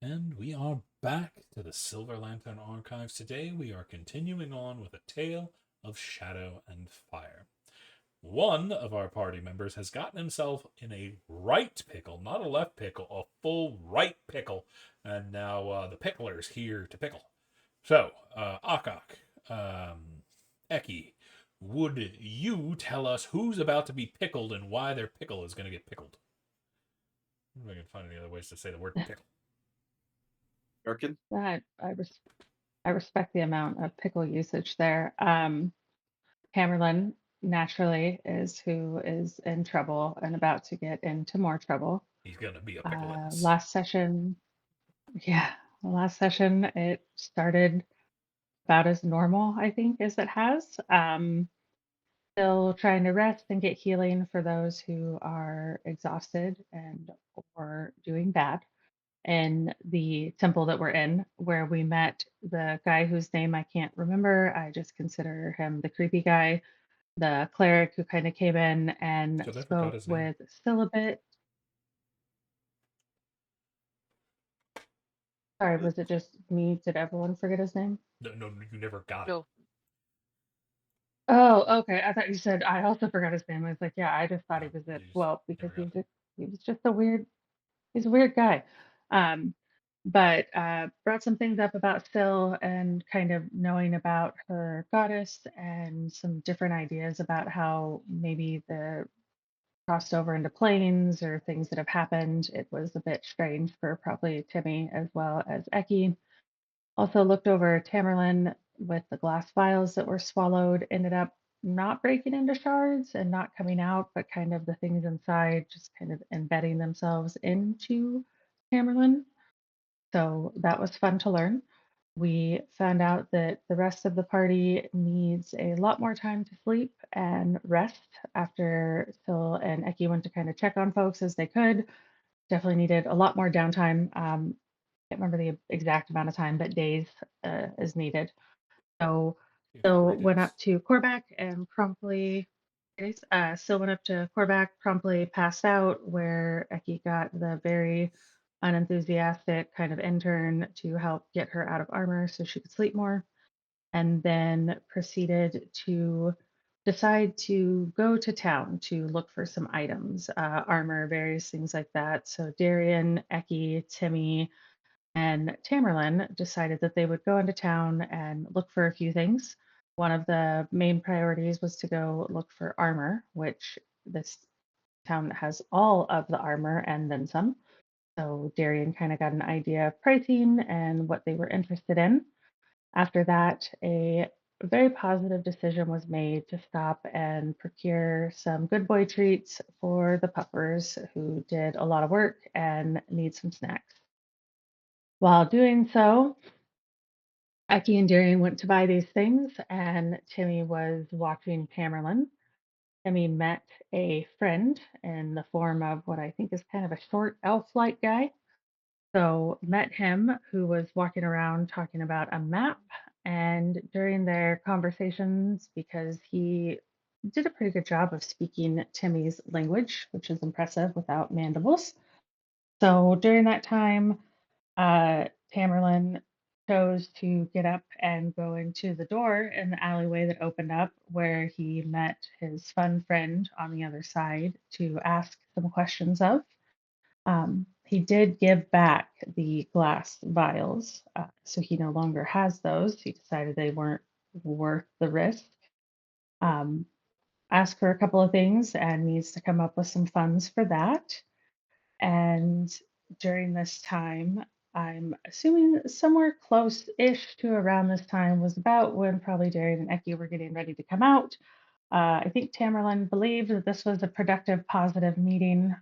And we are back to the Silver Lantern Archives. Today we are continuing on with a tale of shadow and fire. One of our party members has gotten himself in a right pickle, not a left pickle, a full right pickle. And now the pickler's here to pickle. So, Akak, Eki, would you tell us who's about to be pickled and why their pickle is going to get pickled? If I can find any other ways to say the word pickle. Gherkin? I respect the amount of pickle usage there. Tammerlan naturally is who is in trouble and about to get into more trouble. He's going to be a picklins. Last session, yeah, last session it started about as normal, I think, as it has. Still trying to rest and get healing for those who are exhausted and or doing bad. In the temple that we're in, where we met the guy whose name I can't remember. I just consider him the creepy guy, the cleric who kind of came in and So I forgot spoke his name. with Syllabit. Sorry, was it just me? Did everyone forget his name? No, no, you never got it. No, Oh, okay. I thought you said I also forgot his name. I was like, yeah, I just thought No, he was it. you just Well, because never got it. he was just a weird he's a weird guy. Um, but brought some things up about Syl and kind of knowing about her goddess and some different ideas about how maybe the crossed over into planes or things that have happened. It was a bit strange for probably Timmy as well as Eki. Also looked over Tamerlan with the glass vials that were swallowed, ended up not breaking into shards and not coming out, but kind of the things inside just kind of embedding themselves into Tamerlan. So that was fun to learn. We found out that the rest of the party needs a lot more time to sleep and rest after Phil and Eki went to kind of check on folks as they could. Definitely needed a lot more downtime. Can't remember the exact amount of time, but days is needed. So Yeah, Phil 3 days. went up to Corback and promptly, Sil went up to Corback, promptly passed out, where Eki got the very unenthusiastic kind of intern to help get her out of armor so she could sleep more, and then proceeded to decide to go to town to look for some items, armor, various things like that. So Darian, Eki, Timmy, and Tamerlan decided that they would go into town and look for a few things. One of the main priorities was to go look for armor, which this town has all of the armor and then some. So Darian kind of got an idea of pricing and what they were interested in. After that, a very positive decision was made to stop and procure some good boy treats for the puppers who did a lot of work and need some snacks. While doing so, Eki and Darian went to buy these things, and Timmy was watching Tamerlan. Timmy met a friend in the form of what I think is kind of a short elf-like guy. So met him, who was walking around talking about a map. And during their conversations, because he did a pretty good job of speaking Timmy's language, which is impressive without mandibles. So during that time, Tamerlan chose to get up and go into the door in the alleyway that opened up, where he met his fun friend on the other side to ask some questions of. He did give back the glass vials, so he no longer has those. He decided they weren't worth the risk. Um, asked for a couple of things and needs to come up with some funds for that. And during this time, I'm assuming somewhere close-ish to around this time was about when probably Darian and Eki were getting ready to come out. I think Tamerlan believed that this was a productive, positive meeting.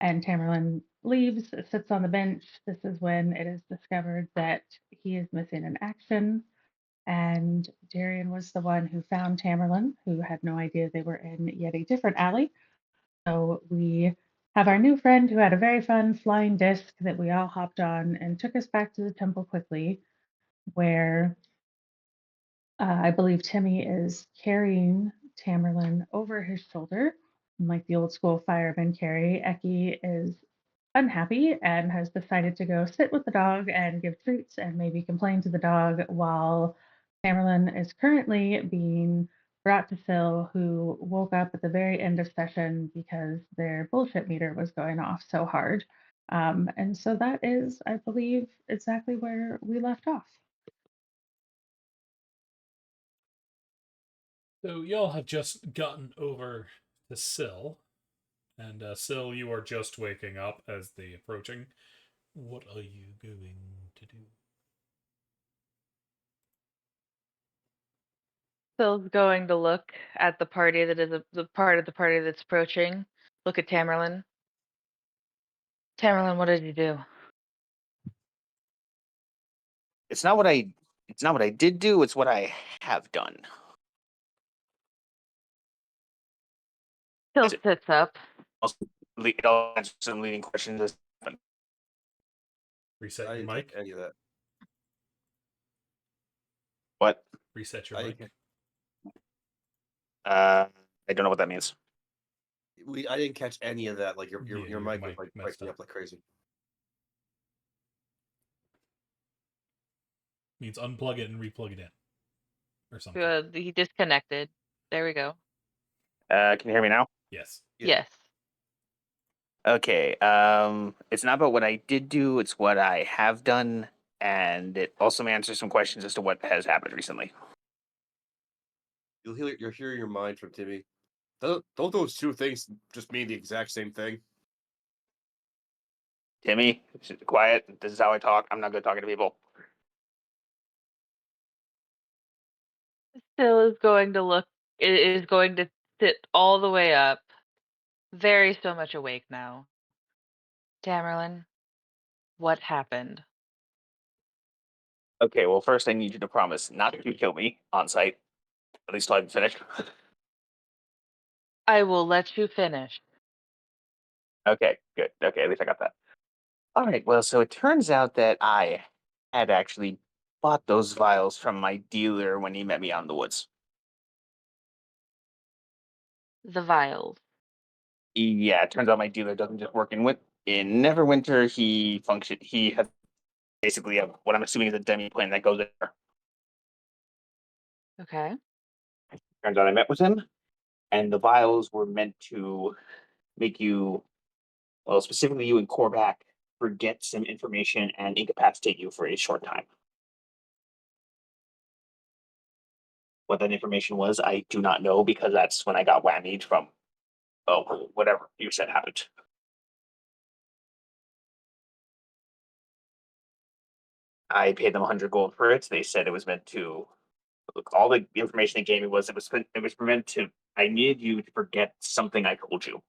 And Tamerlan leaves, sits on the bench. This is when it is discovered that he is missing in action. And Darian was the one who found Tamerlan, who had no idea they were in yet a different alley. So we have our new friend who had a very fun flying disc that we all hopped on and took us back to the temple quickly, where I believe Timmy is carrying Tamerlan over his shoulder, like the old school fireman carry. Eki is unhappy and has decided to go sit with the dog and give treats and maybe complain to the dog while Tammerlan is currently being brought to Phil, who woke up at the very end of session because their bullshit meter was going off so hard. And so that is, I believe, exactly where we left off. So y'all have just gotten over to Sill, and Sill, you are just waking up as they approaching. What are you going to do? Phil's going to look at the party that is the part of the party that's approaching. Look at Tammerlan. Tammerlan, what did you do? It's not what I did do, it's what I have done. Phil Is it- sits up. I'll answer some leading questions. Reset I your didn't mic. catch any of that. What? Reset your I mic. didn't I don't know what that means. I didn't catch any of that. Like your Yeah, your mic was mic like messed breaking up. up like crazy. Means unplug it and replug it in, or something. He disconnected. There we go. Can you hear me now? Yes. Yeah. Yes. Okay. It's not about what I did do, it's what I have done, and it also may answer some questions as to what has happened recently. You're hearing your mind from Timmy. Don't those two things just mean the exact same thing? Timmy, quiet. This is how I talk. I'm not good talking to people. Phil is going to look. Is going to sit all the way up. Very so much awake now. Tammerlan, what happened? Okay, well, first I need you to promise not to kill me on site. At least till I'm finished. I will let you finish. Okay, good. Okay, at least I got that. All right, well, so it turns out that I had actually bought those vials from my dealer when he met me out in the woods. The vials. Yeah, it turns out my dealer doesn't just work in Neverwinter. He has basically what I'm assuming is a demi plane that goes there. Okay. Turns out I met with him, and the vials were meant to make you, well, specifically you and Korvac, forget some information and incapacitate you for a short time. What that information was, I do not know because that's when I got whammied from, whatever you said happened. I paid them 100 gold for it. They said it was meant to. Look, all the information they gave me was it was meant to. I needed you to forget something I told you.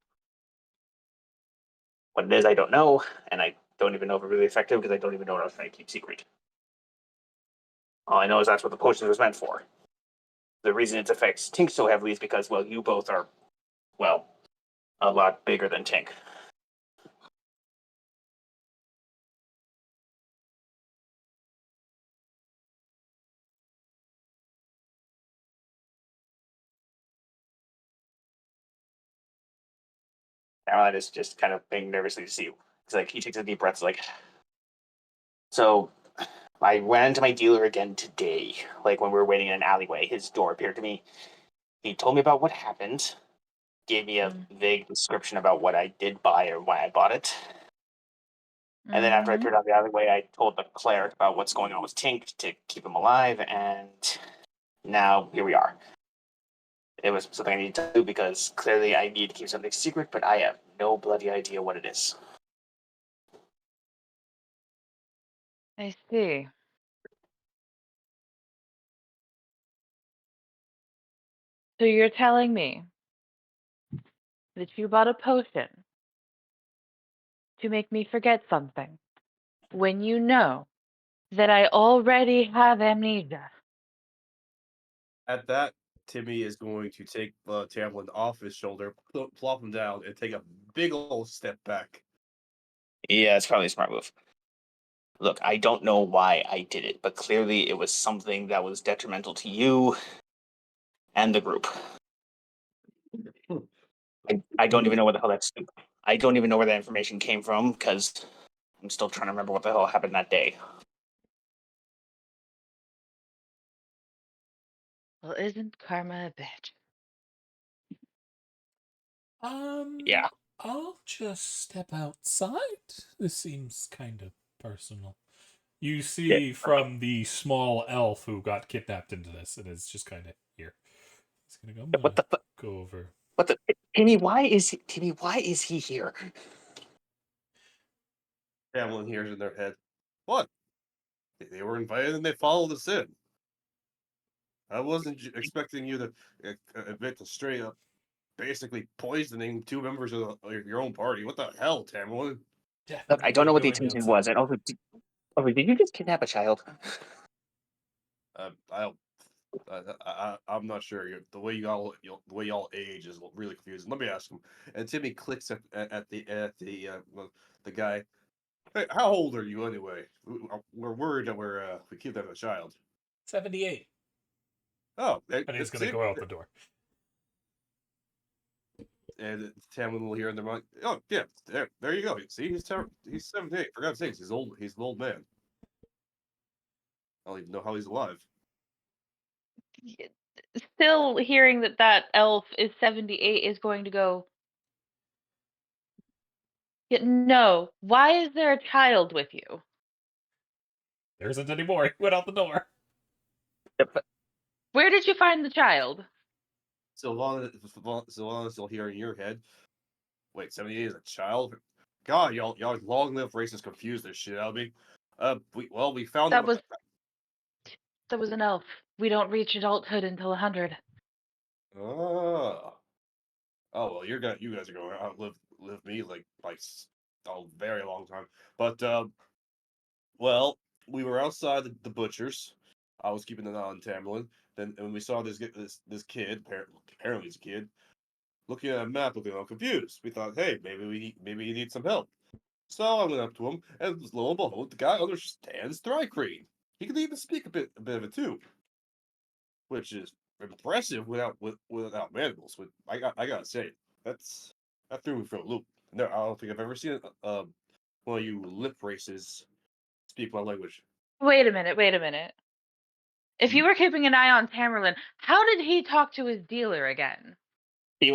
What it is, I don't know, and I don't even know if it's really effective because I don't even know what I was trying to keep secret. All I know is that's what the potion was meant for. The reason it affects Tink so heavily is because, well, you both are, well, a lot bigger than Tink. Tammerlan is just kind of being nervously to see you. It's like he takes a deep breath. It's like, so I went into my dealer again today. Like when we were waiting in an alleyway, his door appeared to me. He told me about what happened, gave me a vague description about what I did buy or why I bought it. And then after I turned out the alleyway, I told the cleric about what's going on with Tink to keep him alive, and now here we are. It was something I needed to do because clearly I need to keep something secret, but I have no bloody idea what it is. I see. So you're telling me that you bought a potion to make me forget something when you know that I already have amnesia? At that, Timmy is going to take Tamlin off his shoulder, plop him down, and take a big old step back. Yeah, it's probably a smart move. Look, I don't know why I did it, but clearly it was something that was detrimental to you and the group. I don't even know what the hell that's. I don't even know where that information came from because I'm still trying to remember what the hell happened that day. Well, isn't karma a bitch? Yeah. I'll just step outside. This seems kind of personal. You Yeah. see from the small elf who got kidnapped into this, and is just kind of here. He's gonna go. I'm What gonna the? go over. What the? Timmy, why is he here? Tamlin hears in their head, "What? They were invited and they followed us in. I wasn't expecting you to admit to straight up, basically poisoning two members of your own party. What the hell, Tamlin?" Look, I don't Definitely know what the going intention outside. was, and also, did you just kidnap a child? I don't. I'm not sure. The way y'all age is really confusing. Let me ask him. And Timmy clicks at the guy. Hey, how old are you anyway? We're worried that we kidnapped a child. 78. Oh, And he's gonna see, go out the door. and Tamlin will hear in their mind. Oh yeah, there you go. See, he's 78. For God's sakes, he's old. He's an old man. I don't even know how he's alive. Still hearing that elf is 78 is going to go, no, why is there a child with you? There isn't any more. He went out the door. Where did you find the child? Sylvana's still here in your head. Wait, 78 is a child? God, y'all long-lived races confuse this shit out of me. We found That him. was an elf. We don't reach adulthood until 100. Oh, well, you guys are going to outlive me like a very long time. But well, we were outside the butcher's. I was keeping an eye on Tamlin. Then when we saw this kid, apparently he's a kid, looking at a map, looking all confused. We thought, hey, maybe he needs some help. So I went up to him, and lo and behold, the guy understands Thrycreen. He can even speak a bit of it too, which is impressive without mandibles. But I gotta say, that threw me for a loop. No, I don't think I've ever seen one of you lip races speak my language. Wait a minute. If you were keeping an eye on Tammerlan, how did he talk to his dealer again? They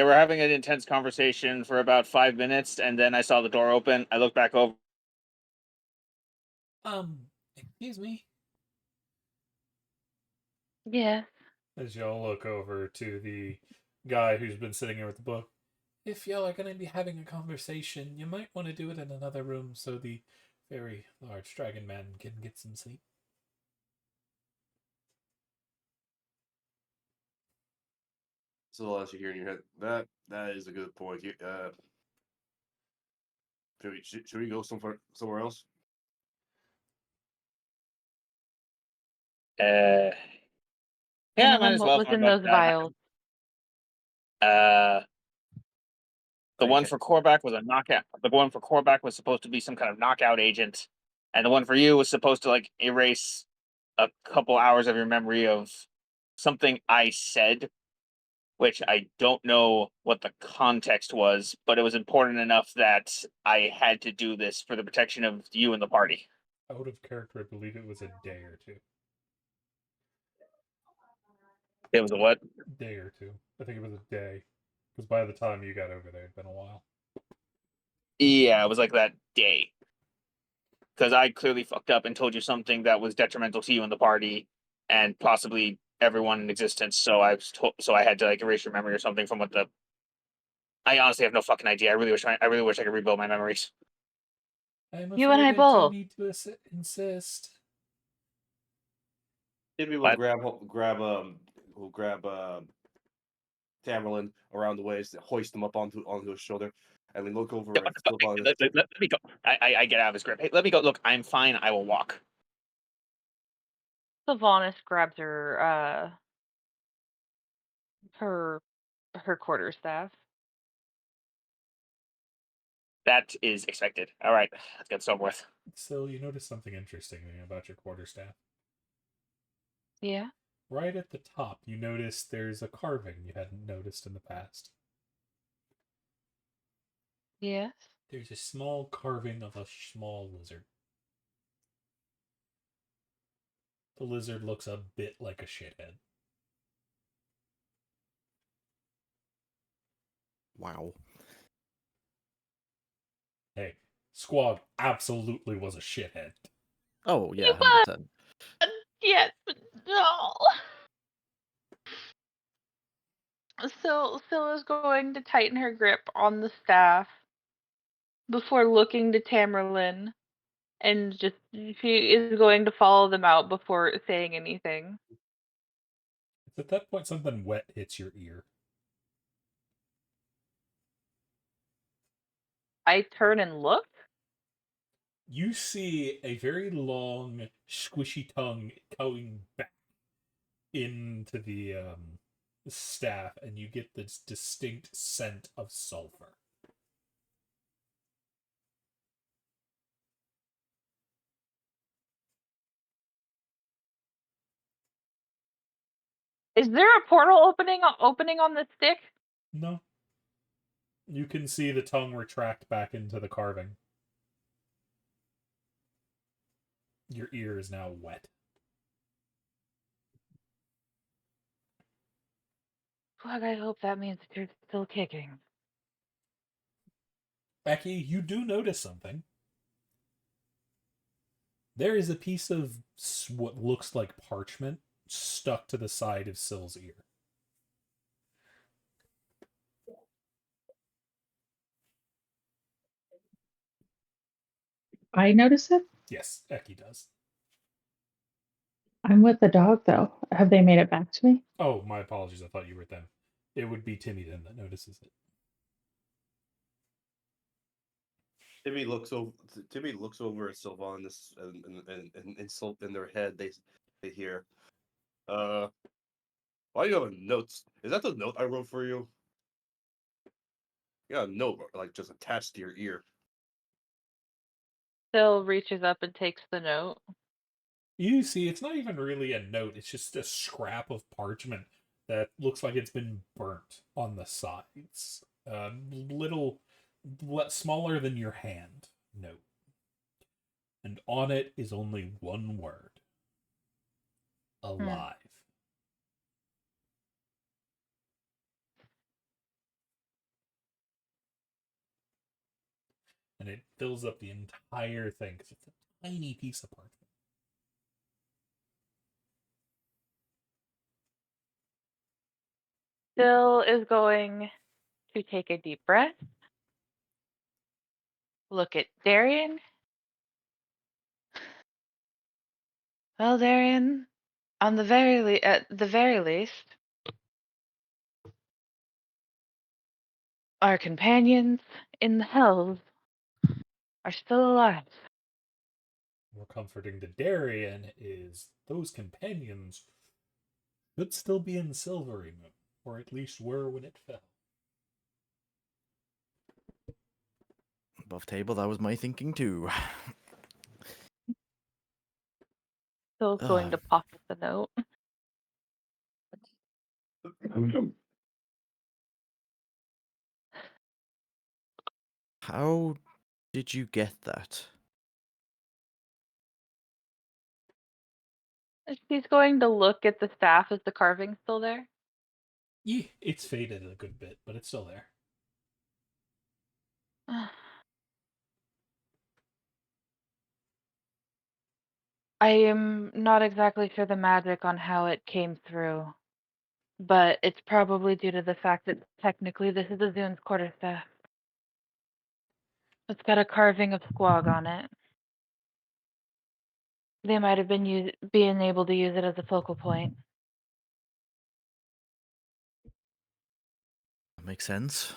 were having an intense conversation for about 5 minutes, and then I saw the door open. I looked back over. Excuse me. Yeah. As y'all look over to the guy who's been sitting here with the book. If y'all are going to be having a conversation, you might want to do it in another room so the very large dragon man can get some sleep. So as you hear in your head, that is a good point. Should we go somewhere else? Uh, yeah, might Tammerlan, as what well was find in out those that. vials? The one Okay. for Korvac was a knockout. The one for Korvac was supposed to be some kind of knockout agent, and the one for you was supposed to like erase a couple hours of your memory of something I said, which I don't know what the context was, but it was important enough that I had to do this for the protection of you and the party. Out of character, I believe it was a day or two. It was a what? Day or two. I think it was a day. Because by the time you got over there, it'd been a while. Yeah, it was like that day. Because I clearly fucked up and told you something that was detrimental to you and the party, and possibly everyone in existence. So so I had to like erase your memory or something from what the. I honestly have no fucking idea. I really wish I could rebuild my memories. I'm You and afraid I I do both. need to insist. Timmy will But grab Tamerlan around the waist, hoist him up onto his shoulder, and then look over at Sylvana. let me go. I get out of his grip. Hey, let me go. Look, I'm fine. I will walk. Sylvanas grabs her quarterstaff. That is expected. All right, let's get some with. So you notice something interesting about your quarterstaff. Yeah. Right at the top, you notice there's a carving you hadn't noticed in the past. Yes. There's a small carving of a small lizard. The lizard looks a bit like a shithead. Wow. Hey, Squog absolutely was a shithead. Oh You yeah, 100%. yes, but no. So Scylla's going to tighten her grip on the staff before looking to Tammerlan, and just she is going to follow them out before saying anything. It's at that point something wet hits your ear. I turn and look. You see a very long, squishy tongue going back into the staff, and you get this distinct scent of sulfur. Is there a portal opening on the stick? No. You can see the tongue retract back into the carving. Your ear is now wet. Fuck, I hope that means that you're still kicking. Becky, you do notice something. There is a piece of what looks like parchment stuck to the side of Syl's ear. I notice it. Yes, Eki does. I'm with the dog, though. Have they made it back to me? Oh, my apologies. I thought you were with them. It would be Timmy then that notices it. Timmy looks over. Timmy looks over at Sylvanas and insult in their head. They hear, why do you have a note? Is that the note I wrote for you? You got a note like just attached to your ear. Syl reaches up and takes the note. You see, it's not even really a note. It's just a scrap of parchment that looks like it's been burnt on the sides. Little, smaller than your hand note. And on it is only one word. Alive. And it fills up the entire thing because it's a tiny piece of parchment. Syl is going to take a deep breath, look at Darian. Well, Darian, at the very least, our companions in the hells are still alive. More comforting to Darian is those companions should still be in Silverymoon, or at least were when it fell. Above table, that was my thinking too. Syl's going to pocket the note. How did you get that? She's going to look at the staff. Is the carving still there? Yeah, it's faded a good bit, but it's still there. I am not exactly sure the magic on how it came through, but it's probably due to the fact that technically this is a Zune's quarterstaff. It's got a carving of Squog on it. They might have been being able to use it as a focal point. That makes sense.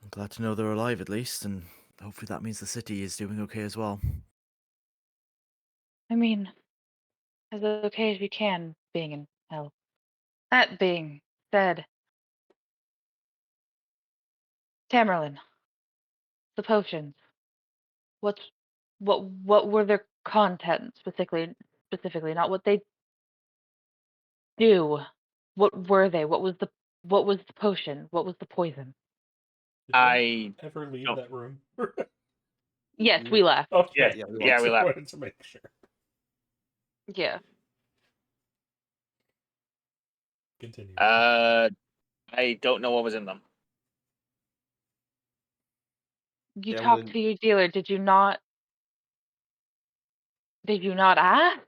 I'm glad to know they're alive at least, and hopefully that means the city is doing okay as well. I mean, as okay as we can being in hell. That being said, Tammerlan, the potions. What were their content specifically, not what they do. What were they? What was the potion? What was the poison? Did you I ever leave don't- that room? Yes, we left. Okay. Yeah, we Yeah, left. we Just left. wanted to make sure. Yeah. Continue. I don't know what was in them. You Yeah, talked when- to your dealer. Did you not? Did you not ask?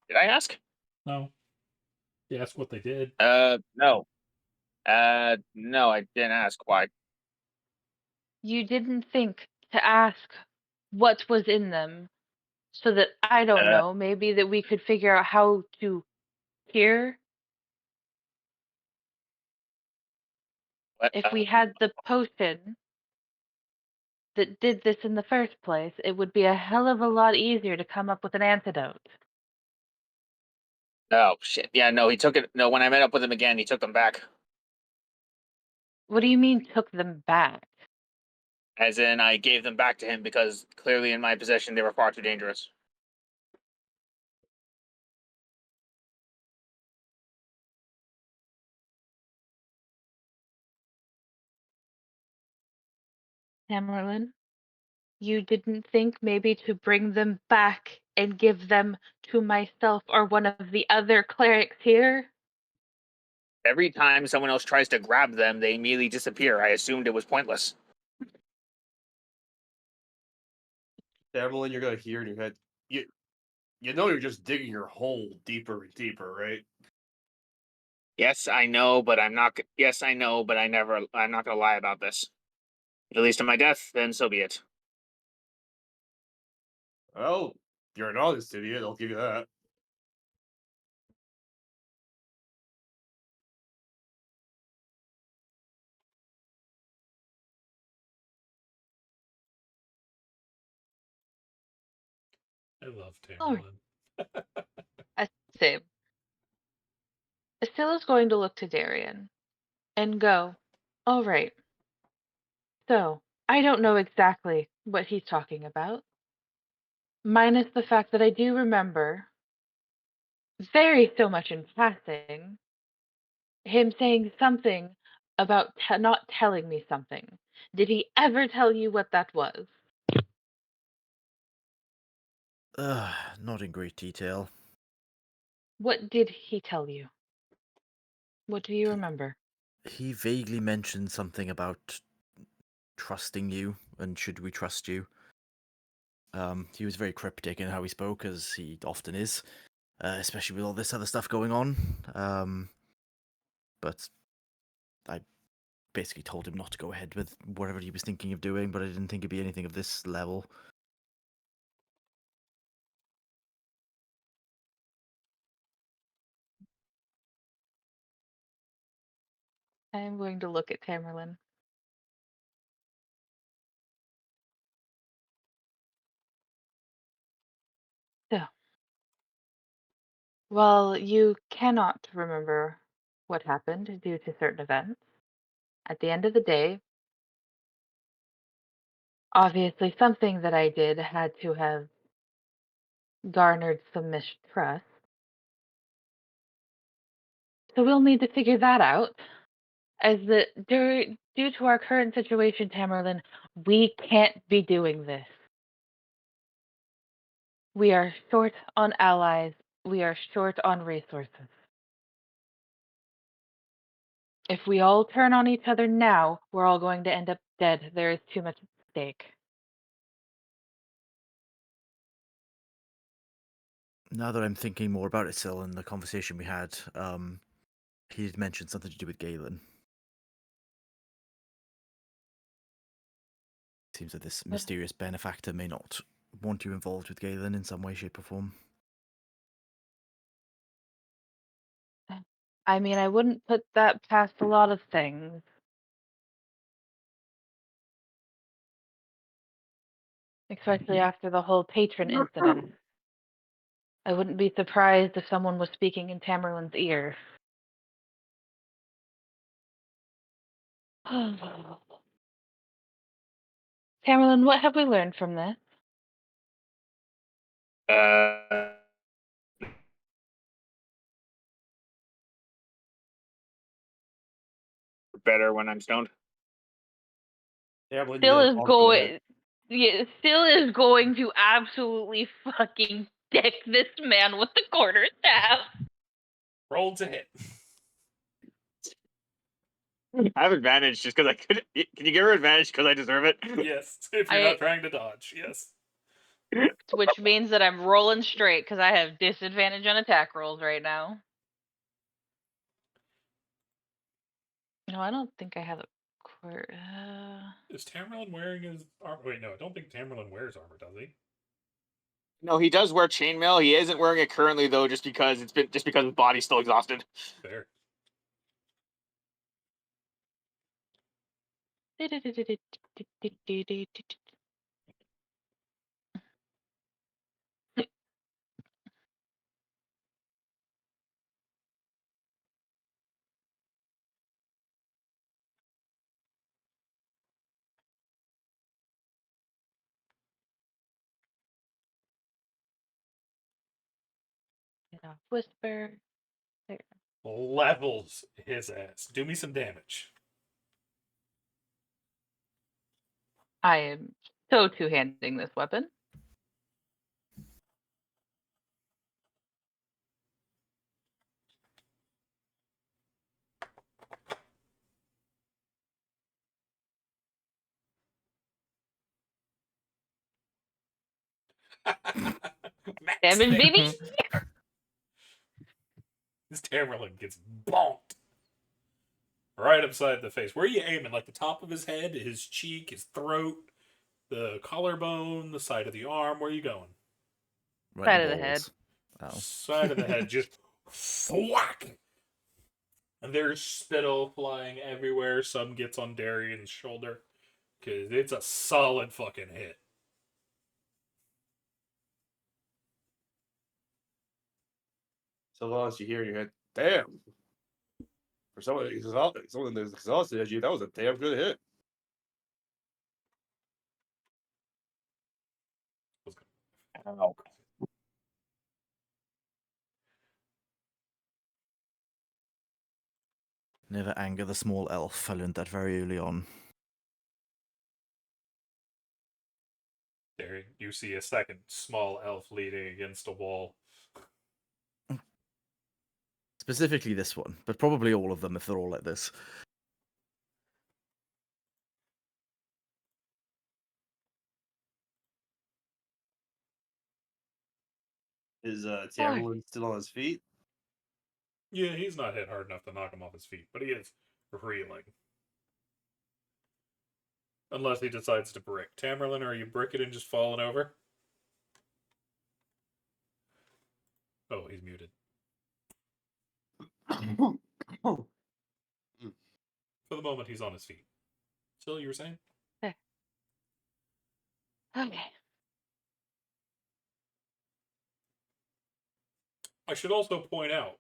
Did I ask? No. You asked what they did. No. No, I didn't ask why. You didn't think to ask what was in them, so that I don't Uh, know, maybe that we could figure out how to cure. what? If we had the potion that did this in the first place, it would be a hell of a lot easier to come up with an antidote. Oh shit. Yeah, no, he took it. No, when I met up with him again, he took them back. What do you mean took them back? As in, I gave them back to him because clearly in my possession they were far too dangerous. Tammerlan, you didn't think maybe to bring them back and give them to myself or one of the other clerics here? Every time someone else tries to grab them, they immediately disappear. I assumed it was pointless. Tammerlan, you're gonna hear in your head. You know you're just digging your hole deeper and deeper, right? Yes, I know, but I'm not. Yes, I know, but I'm not gonna lie about this. At least to my death, then so be it. Well, you're an honest idiot, I'll give you that. I love Oh. Tammerlan. Same. Estilla's going to look to Darian and go, all right. So, I don't know exactly what he's talking about, minus the fact that I do remember, very so much in passing, him saying something about not telling me something. Did he ever tell you what that was? Not in great detail. What did he tell you? What do you remember? He vaguely mentioned something about trusting you, and should we trust you? He was very cryptic in how he spoke, as he often is, especially with all this other stuff going on. But I basically told him not to go ahead with whatever he was thinking of doing, but I didn't think it'd be anything of this level. I'm going to look at Tamerlan. So, while you cannot remember what happened due to certain events, at the end of the day, obviously something that I did had to have garnered some mistrust. So we'll need to figure that out. As due to our current situation, Tamerlan, we can't be doing this. We are short on allies. We are short on resources. If we all turn on each other now, we're all going to end up dead. There is too much at stake. Now that I'm thinking more about it still, in the conversation we had, he did mention something to do with Galen. Seems that this mysterious benefactor may not want you involved with Galen in some way, shape, or form. I mean, I wouldn't put that past a lot of things. Especially after the whole patron incident. I wouldn't be surprised if someone was speaking in Tamerlan's ear. Tamerlan, what have we learned from this? Uh, better when I'm stoned. Yeah, when Still you is going. Yeah, still is going to absolutely fucking deck this man with the quarterstaff. Roll to hit. I have advantage just because I could. Can you give her advantage because I deserve it? Yes, if you're not trying to dodge. Yes. Which means that I'm rolling straight because I have disadvantage on attack rolls right now. No, I don't think I have a quarter. Is Tammerlan wearing his armor? Wait, no, I don't think Tammerlan wears armor, does he? No, he does wear chainmail. He isn't wearing it currently though, just because his body's still exhausted. Fair. Whisper. There. Levels his ass. Do me some damage. I am so two-handing this weapon. Max Damage, baby! This Tammerlan gets bonked. Right upside the face. Where are you aiming? Like the top of his head, his cheek, his throat, the collarbone, the side of the arm? Where are you going? Right Side in of the head. balls. Oh. Side of the head, just thwack. And there's spittle flying everywhere. Some gets on Darian's shoulder. Because it's a solid fucking hit. So long as you hear in your head, damn. For someone that's exhausted as you, that was a damn good hit. Ow. Never anger the small elf. I learned that very early on. There, you see a second small elf leaning against a wall. Specifically this one, but probably all of them if they're all like this. Is Tammerlan still on his feet? Yeah, he's not hit hard enough to knock him off his feet, but he is reeling. Unless he decides to brick. Tammerlan, are you bricking and just falling over? Oh, he's muted. For the moment, he's on his feet. Still, you were saying? There. Okay. I should also point out,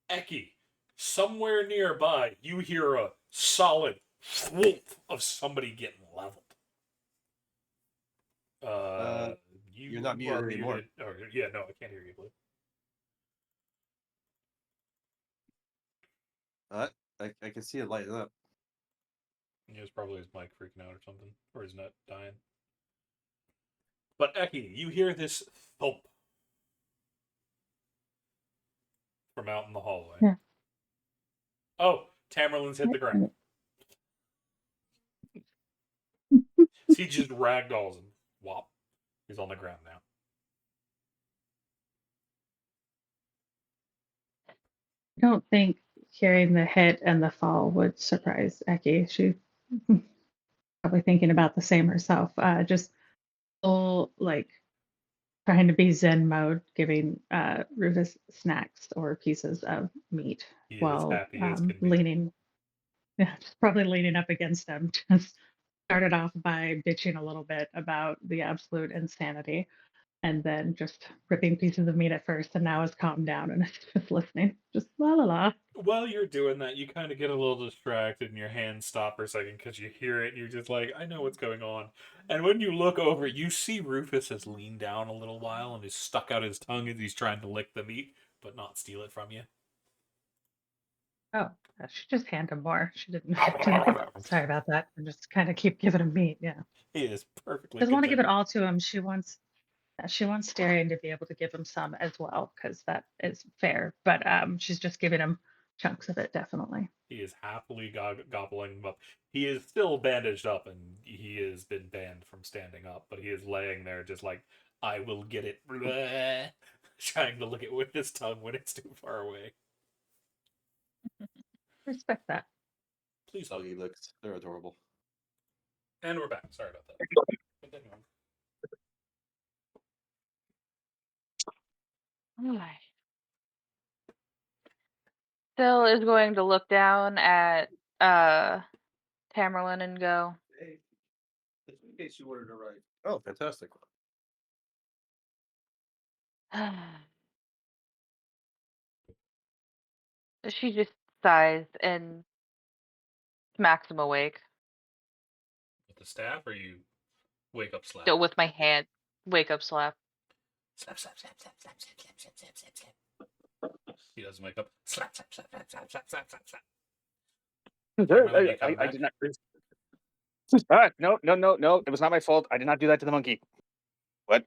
Eki, somewhere nearby, you hear a solid thwomp of somebody getting leveled. You're not muted anymore. Oh, yeah, no, I can't hear you, Blue. I can see it lighting up. Yeah, it's probably his mic freaking out or something, or his net dying. But Eki, you hear this thump from out in the hallway. Yeah. Oh, Tammerlan's hit the ground. He just ragdolls him. Whop. He's on the ground now. I don't think hearing the hit and the fall would surprise Eki. She's probably thinking about the same herself. Just full, like, trying to be Zen mode, giving Rufus snacks or pieces of meat He is while happy as can be. leaning, yeah, just probably leaning up against him. Just started off by bitching a little bit about the absolute insanity, and then just ripping pieces of meat at first, and now it's calmed down and it's just listening, just la la la. While you're doing that, you kind of get a little distracted and your hands stop for a second because you hear it and you're just like, I know what's going on. And when you look over, you see Rufus has leaned down a little while and has stuck out his tongue as he's trying to lick the meat, but not steal it from you. Oh, she just hand him more. She didn't. Sorry about that. I just kind of keep giving him meat. Yeah, He is perfectly doesn't want to give content. it all to him. She wants Darian to be able to give him some as well because that is fair. But she's just giving him chunks of it, definitely. He is happily gobbling them up. He is still bandaged up and he has been banned from standing up, but he is laying there just like, I will get it. Trying to lick it with his tongue when it's too far away. Respect that. Please hug. Doggy licks. They're adorable. And we're back. Sorry about that. Continuing. Alright. Phil is going to look down at Tammerlan and go, Hey, just in case you wanted to write. Oh, fantastic. she just sighs and smacks him awake. With the staff, or you wake up slap? Still with my hand. Wake up slap. Slap, slap, slap, slap, slap, slap, slap, slap, slap, slap, slap. He doesn't wake up. Slap, slap, slap, slap, slap, slap, slap, slap, slap. Tammerlan, you coming I back? did not. No, no, no, no. It was not my fault. I did not do that to the monkey. What?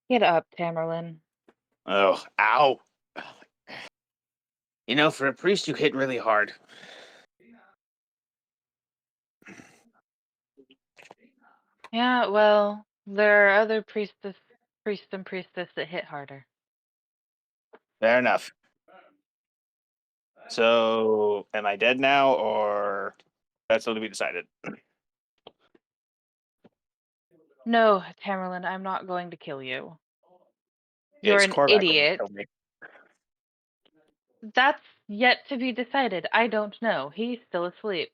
Get up, Tammerlan. Oh, ow. You know, for a priest, you hit really hard. Yeah, well, there are other priests and priestess that hit harder. Fair enough. So, am I dead now, or that's still to be decided? No, Tammerlan, I'm not going to kill you. You're Is an Korvac going to idiot. kill me? That's yet to be decided. I don't know. He's still asleep.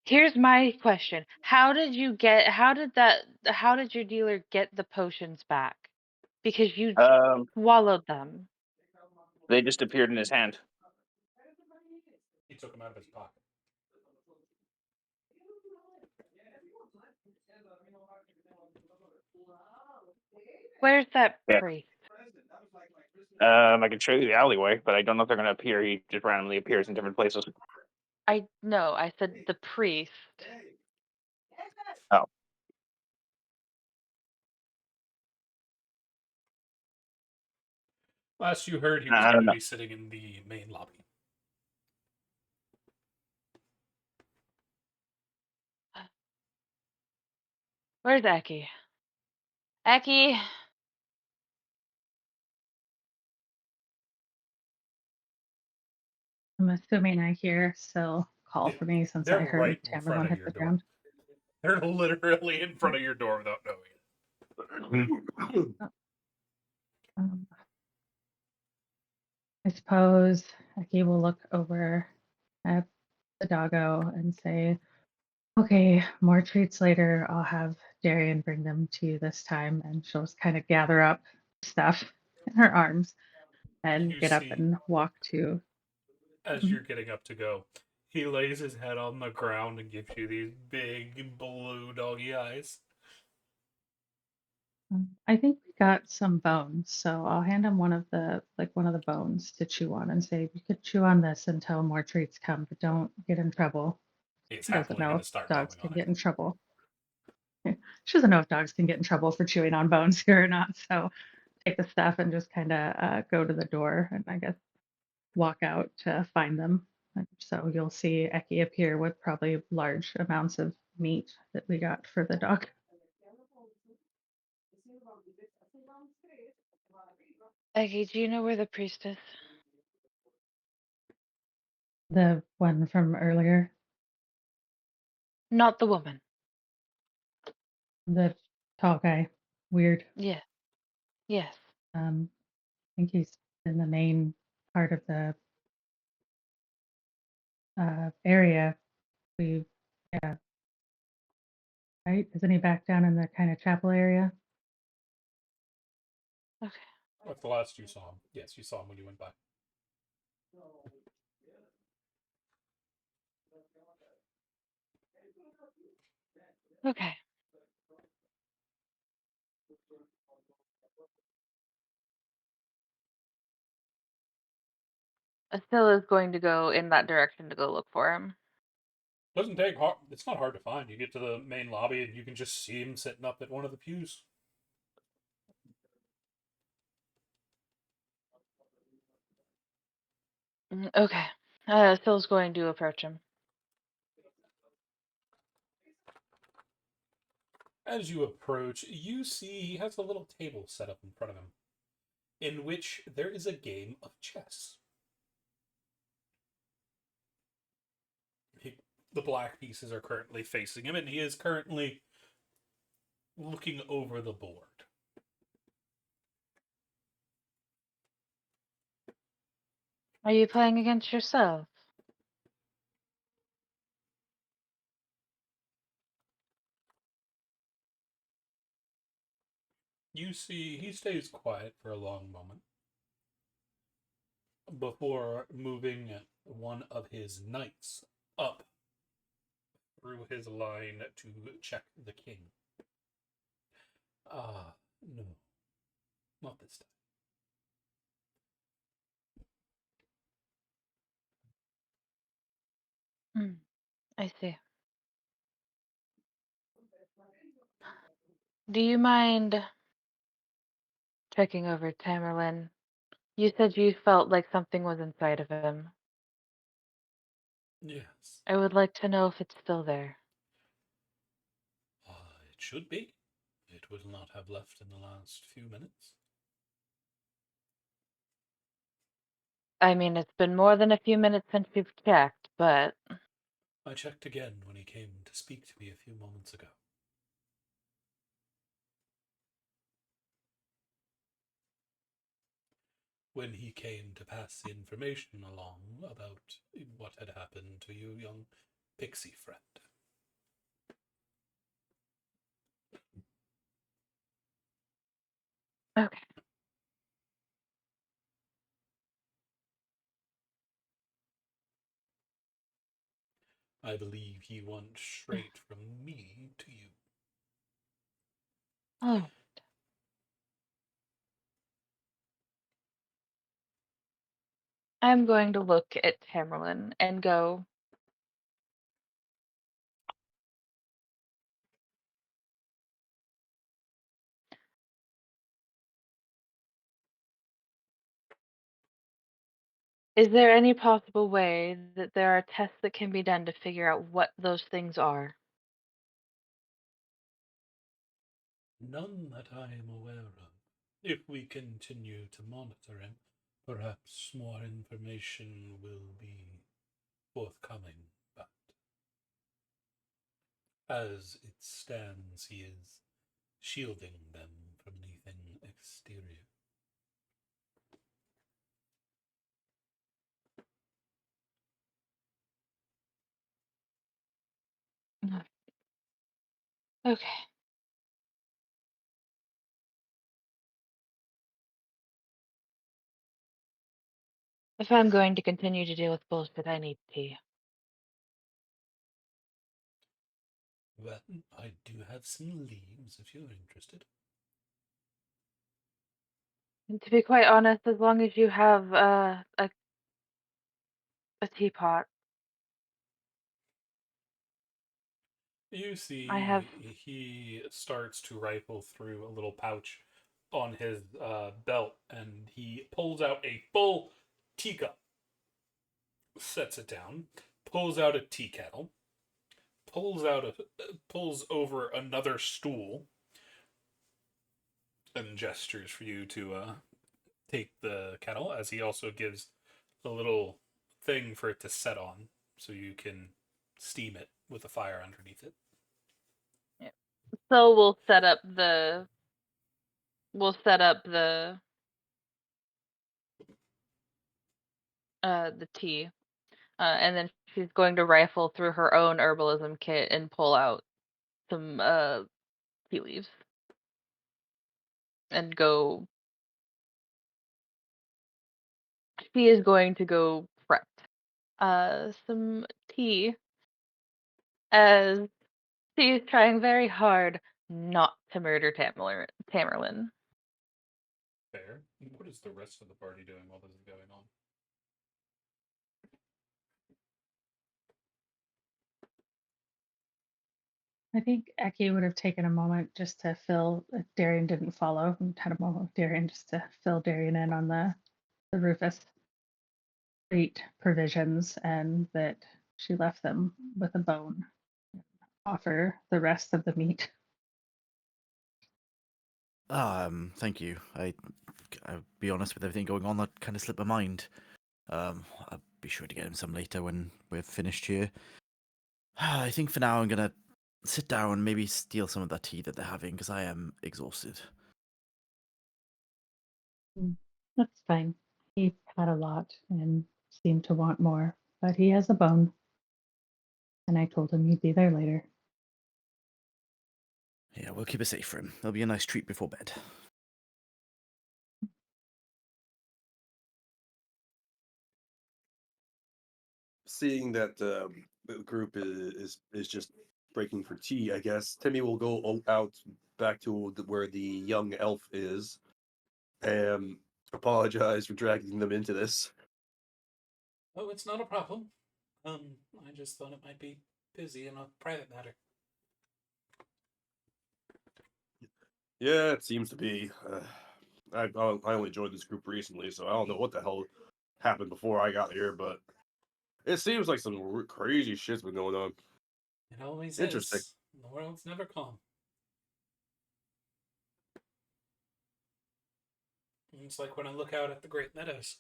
Here's my question. How did your dealer get the potions back? Because you swallowed them. They just appeared in his hand. He took him out of his pocket. Where's that Yeah. priest? I can show you the alleyway, but I don't know if they're going to appear. He just randomly appears in different places. I said the priest. Oh. Last you heard, he was I going don't to know. be sitting in the main lobby. Where's Eki? Eki! I'm assuming I hear Sil call for me since They're I heard right in front Tamberlin of hit your the door. ground. They're literally in front of your door without knowing it. Um, I suppose Eki will look over at the doggo and say, okay, more treats later. I'll have Darian bring them to you this time. And she'll just kind of gather up stuff in her arms and You get up see, and walk to. as you're getting up to go, he lays his head on the ground and gives you these big blue doggy eyes. I think we got some bones, so I'll hand him one of the bones to chew on and say, you could chew on this until more treats come, but don't get in trouble. He's She doesn't happily know going if to start dogs gnawing can on get it. in trouble. She doesn't know if dogs can get in trouble for chewing on bones here or not. So take the stuff and just kind of go to the door and I guess walk out to find them. And so you'll see Eki appear with probably large amounts of meat that we got for the dog. Eki, do you know where the priest is? The one from earlier, Not the woman. the tall guy, weird. Yeah. Yes. I think he's in the main part of the area. We, yeah, right? Isn't he back down in the kind of chapel area? Okay. That's the last you saw him. Yes, you saw him when you went by. Okay. Estella is going to go in that direction to go look for him. Doesn't take hard. It's not hard to find. You get to the main lobby and you can just see him sitting up at one of the pews. Okay. Estella's going to approach him. As you approach, you see he has a little table set up in front of him, in which there is a game of chess. The black pieces are currently facing him, and he is currently looking over the board. Are you playing against yourself? You see he stays quiet for a long moment before moving one of his knights up through his line to check the king. Ah, no. Not this time. I see. Do you mind checking over Tammerlan? You said you felt like something was inside of him. Yes. I would like to know if it's still there. It should be. It will not have left in the last few minutes. I mean, it's been more than a few minutes since you've checked, but I checked again when he came to speak to me a few moments ago. When he came to pass the information along about what had happened to your young pixie friend. okay. I believe he went straight from me to you. Oh, I'm going to look at Tammerlan and go, is there any possible way that there are tests that can be done to figure out what those things are? None that I am aware of. If we continue to monitor him, perhaps more information will be forthcoming, but as it stands, he is shielding them from anything exterior. Okay. If I'm going to continue to deal with bullshit, I need tea. Well, I do have some leaves if you're interested. And to be quite honest, as long as you have a teapot, You I have. see, he starts to rifle through a little pouch on his belt, and he pulls out a full teacup, sets it down, pulls out a tea kettle, pulls over another stool, and gestures for you to take the kettle. As he also gives a little thing for it to set on, so you can steam it with a fire underneath it. Yeah. So we'll set up the tea, and then she's going to rifle through her own herbalism kit and pull out some tea leaves and go. She is going to go prep some tea as she is trying very hard not to murder Tamerlan. Fair. What is the rest of the party doing while this is going on? I think Eki would have taken a moment just to fill, if Darian didn't follow, and had a moment with Darian just to fill Darian in on the Rufus freight provisions and that she left them with a bone. Offer the rest of the meat. Thank you. I'll be honest, with everything going on, that kind of slipped my mind. I'll be sure to get him some later when we're finished here. I think for now I'm gonna sit down and maybe steal some of that tea that they're having, because I am exhausted. That's fine. He had a lot and seemed to want more, but he has a bone. And I told him he'd be there later. Yeah, we'll keep it safe for him. It'll be a nice treat before bed. Seeing that the group is just breaking for tea, I guess Timmy will go out back to where the young elf is, and apologize for dragging them into this. Oh, it's not a problem. I just thought it might be busy in a private matter. Yeah, it seems to be. I only joined this group recently, so I don't know what the hell happened before I got here, but it seems like some crazy shit's been going on. It always Interesting. is. The world's never calm. It's like when I look out at the Great Meadows.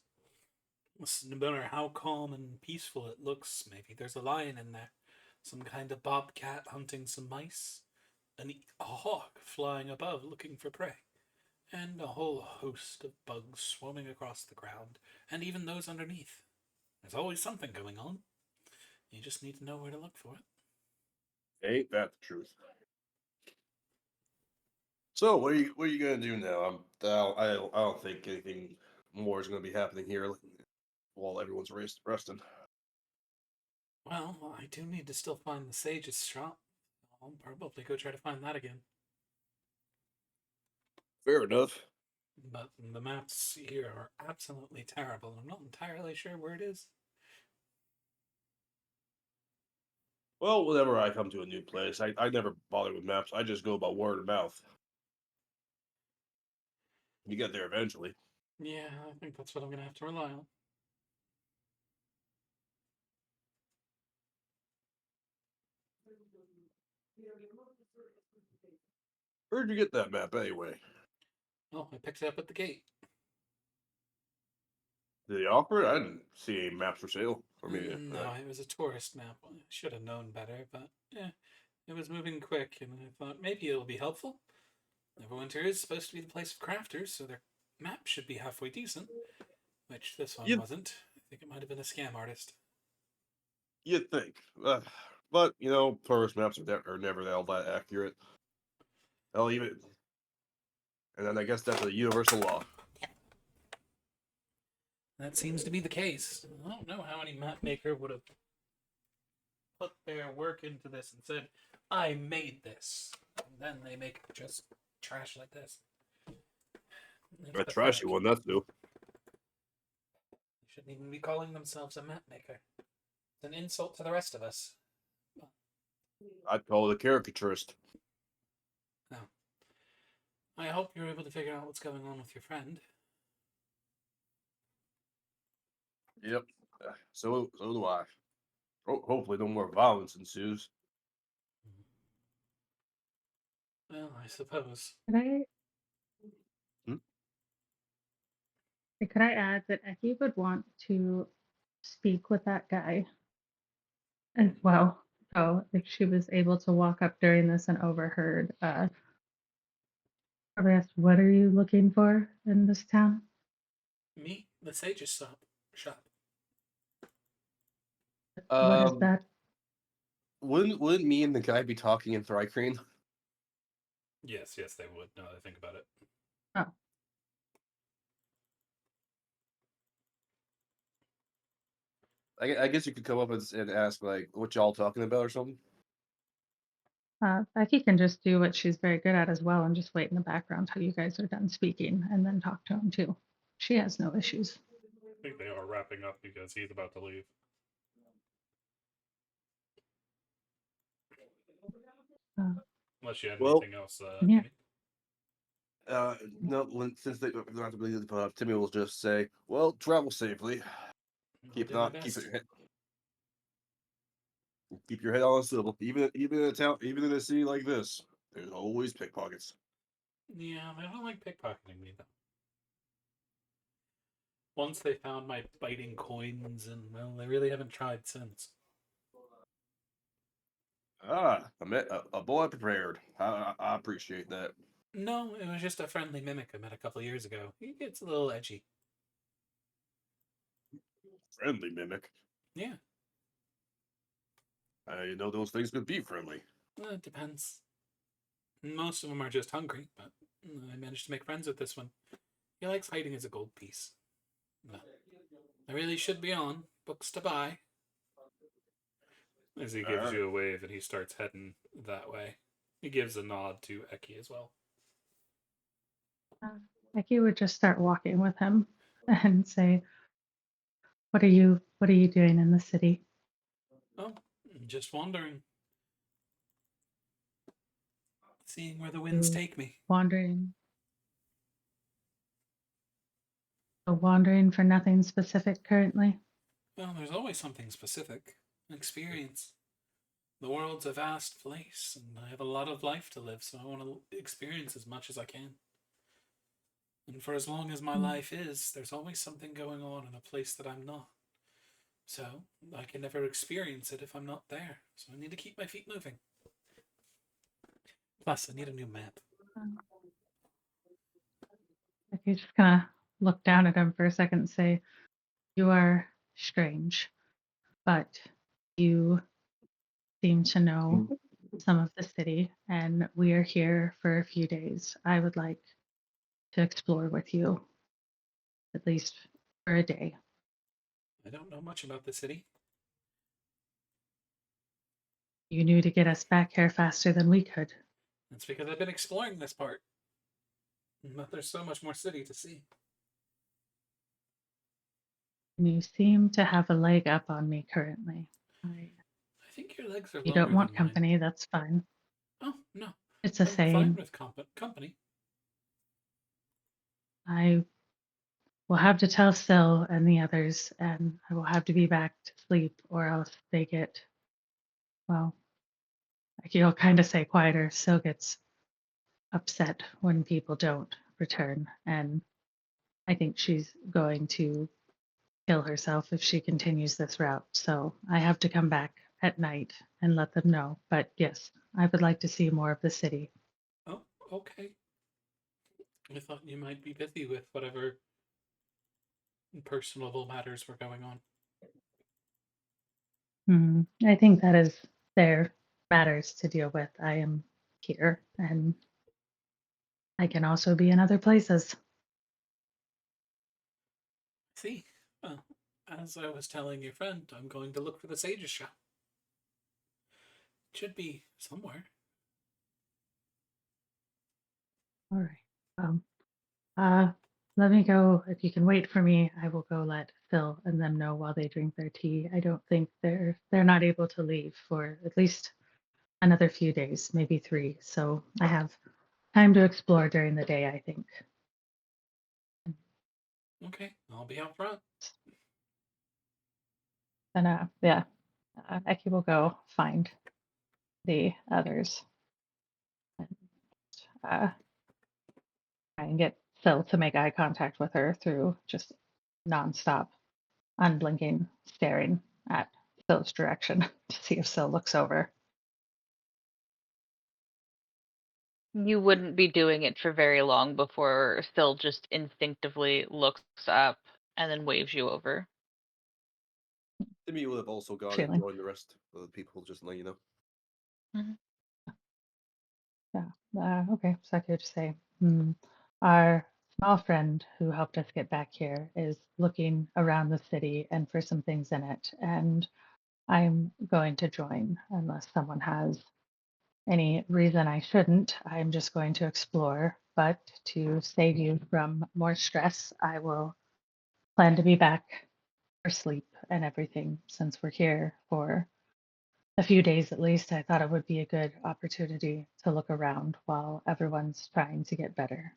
No matter how calm and peaceful it looks, maybe there's a lion in there, some kind of bobcat hunting some mice, a hawk flying above looking for prey, and a whole host of bugs swarming across the ground, and even those underneath. There's always something going on. You just need to know where to look for it. Ain't that the truth? So what are you gonna do now? I don't think anything more is gonna be happening here while everyone's resting. Well, I do need to still find the sage's shop. I'll probably go try to find that again. Fair enough. But the maps here are absolutely terrible. I'm not entirely sure where it is. Well, whenever I come to a new place, I never bother with maps. I just go by word of mouth. You get there eventually. Yeah, I think that's what I'm gonna have to rely on. Where'd you get that map anyway? Oh, I picked it up at the gate. Did they offer it? I didn't see any maps for sale. Or maybe No, it was a tourist map. I should have known better, but yeah, it was moving quick, and I thought maybe it'll be helpful. Neverwinter is supposed to be the place of crafters, so their map should be halfway decent, which this one you wasn't. I think it might have been a scam artist. you'd think, but you know, tourist maps are never all that accurate. Hell, even and then I guess that's a universal law. That seems to be the case. I don't know how any map maker would have put their work into this and said, I made this. And then they make just trash like this. It's A pathetic. trashy one, that's new. They shouldn't even be calling themselves a map maker. It's an insult to the rest of us. I'd call it a caricaturist. No. I hope you're able to figure out what's going on with your friend. Yep. So do I. Hopefully, no more violence ensues. Well, I suppose. Hmm? Could I add that Eki would want to speak with that guy as well? So if she was able to walk up during this and overheard, probably asked, "What are you looking for in this town?" Me, the sage's shop. What is Um, that? wouldn't me and the guy be talking in Thrycreen? Yes, they would, now that I think about it. Oh, I guess you could come up and ask like what y'all talking about or something. Becky can just do what she's very good at as well and just wait in the background till you guys are done speaking and then talk to him too. She has no issues. I think they are wrapping up because he's about to leave. Uh, Unless you had Well, anything else, yeah. Timmy. No, since they don't have to believe Timmy will just say, "Well, travel safely. I'll do my best. Keep your head on a swivel. Even in a town, even in a city like this, there's always pickpockets." Yeah, I don't like pickpocketing me though. Once they found my biting coins, and well, they really haven't tried since. A boy prepared. I appreciate that. No, it was just a friendly mimic I met a couple years ago. He gets a little edgy. Friendly mimic. Yeah, You know those things could be friendly. it depends. Most of them are just hungry, but I managed to make friends with this one. He likes hiding as a gold piece. No, I really should be on. Books to buy. As he gives Alright. you a wave and he starts heading that way. He gives a nod to Eki as well. Becky would just start walking with him and say, what are you doing in the city? Oh, just wandering. Seeing where the winds You take me. wandering wandering for nothing specific currently? Well, there's always something specific. An experience. The world's a vast place, and I have a lot of life to live, so I want to experience as much as I can. And for as long as my Mm. life is, there's always something going on in a place that I'm not. So I can never experience it if I'm not there. So I need to keep my feet moving. Plus, I need a new map. Becky just kind of look down at him for a second and say, you are strange, but you seem to know some of the city, and we are here for a few days. I would like to explore with you, at least for a day. I don't know much about the city. You knew to get us back here faster than we could. That's because I've been exploring this part. But there's so much more city to see. And you seem to have a leg up on me currently. I think your legs are You don't longer want than mine. company, that's fine. Oh, no. It's a I'm fine saying. with company. I will have to tell Syl and the others, and I will have to be back to sleep, or else they get, well, like you'll kind of say quieter. Syl gets upset when people don't return, and I think she's going to kill herself if she continues this route. So I have to come back at night and let them know. But yes, I would like to see more of the city. Oh, okay. I thought you might be busy with whatever personal matters were going on. I think that is their matters to deal with. I am here, and I can also be in other places. See, well, as I was telling your friend, I'm going to look for the sage's shop. It should be somewhere. All right. Uh, let me go. If you can wait for me, I will go let Phil and them know while they drink their tea. I don't think they're not able to leave for at least another few days, maybe 3. So I have time to explore during the day, I think. Okay, I'll be out front. And yeah, Eki will go find the others and uh, try and get Phil to make eye contact with her through just nonstop, unblinking, staring at Phil's direction to see if Phil looks over. You wouldn't be doing it for very long before Phil just instinctively looks up and then waves you over. Timmy would have also gone and Feeling. joined the rest of the people, just let you know. Yeah. Okay. So I could just say, our small friend who helped us get back here is looking around the city and for some things in it. And I'm going to join unless someone has any reason I shouldn't. I'm just going to explore. But to save you from more stress, I will plan to be back for sleep and everything since we're here for a few days at least, I thought it would be a good opportunity to look around while everyone's trying to get better.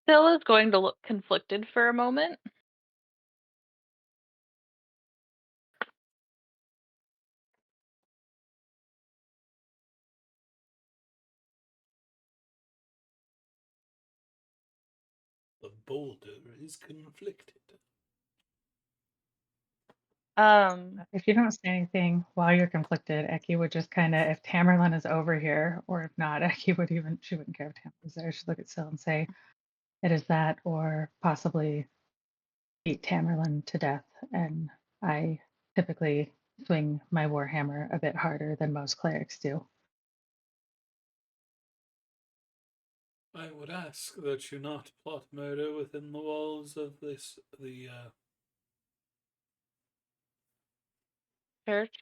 Still is going to look conflicted for a moment. The boulder is conflicted. If you don't say anything while you're conflicted, Eki would just kind of, if Tammerlan is over here, or if not, Eki would even, she wouldn't care if Tammerlan was there. She'd look at Syl and say, it is that, or possibly beat Tammerlan to death. And I typically swing my warhammer a bit harder than most clerics do. I would ask that you not plot murder within the walls of the Church.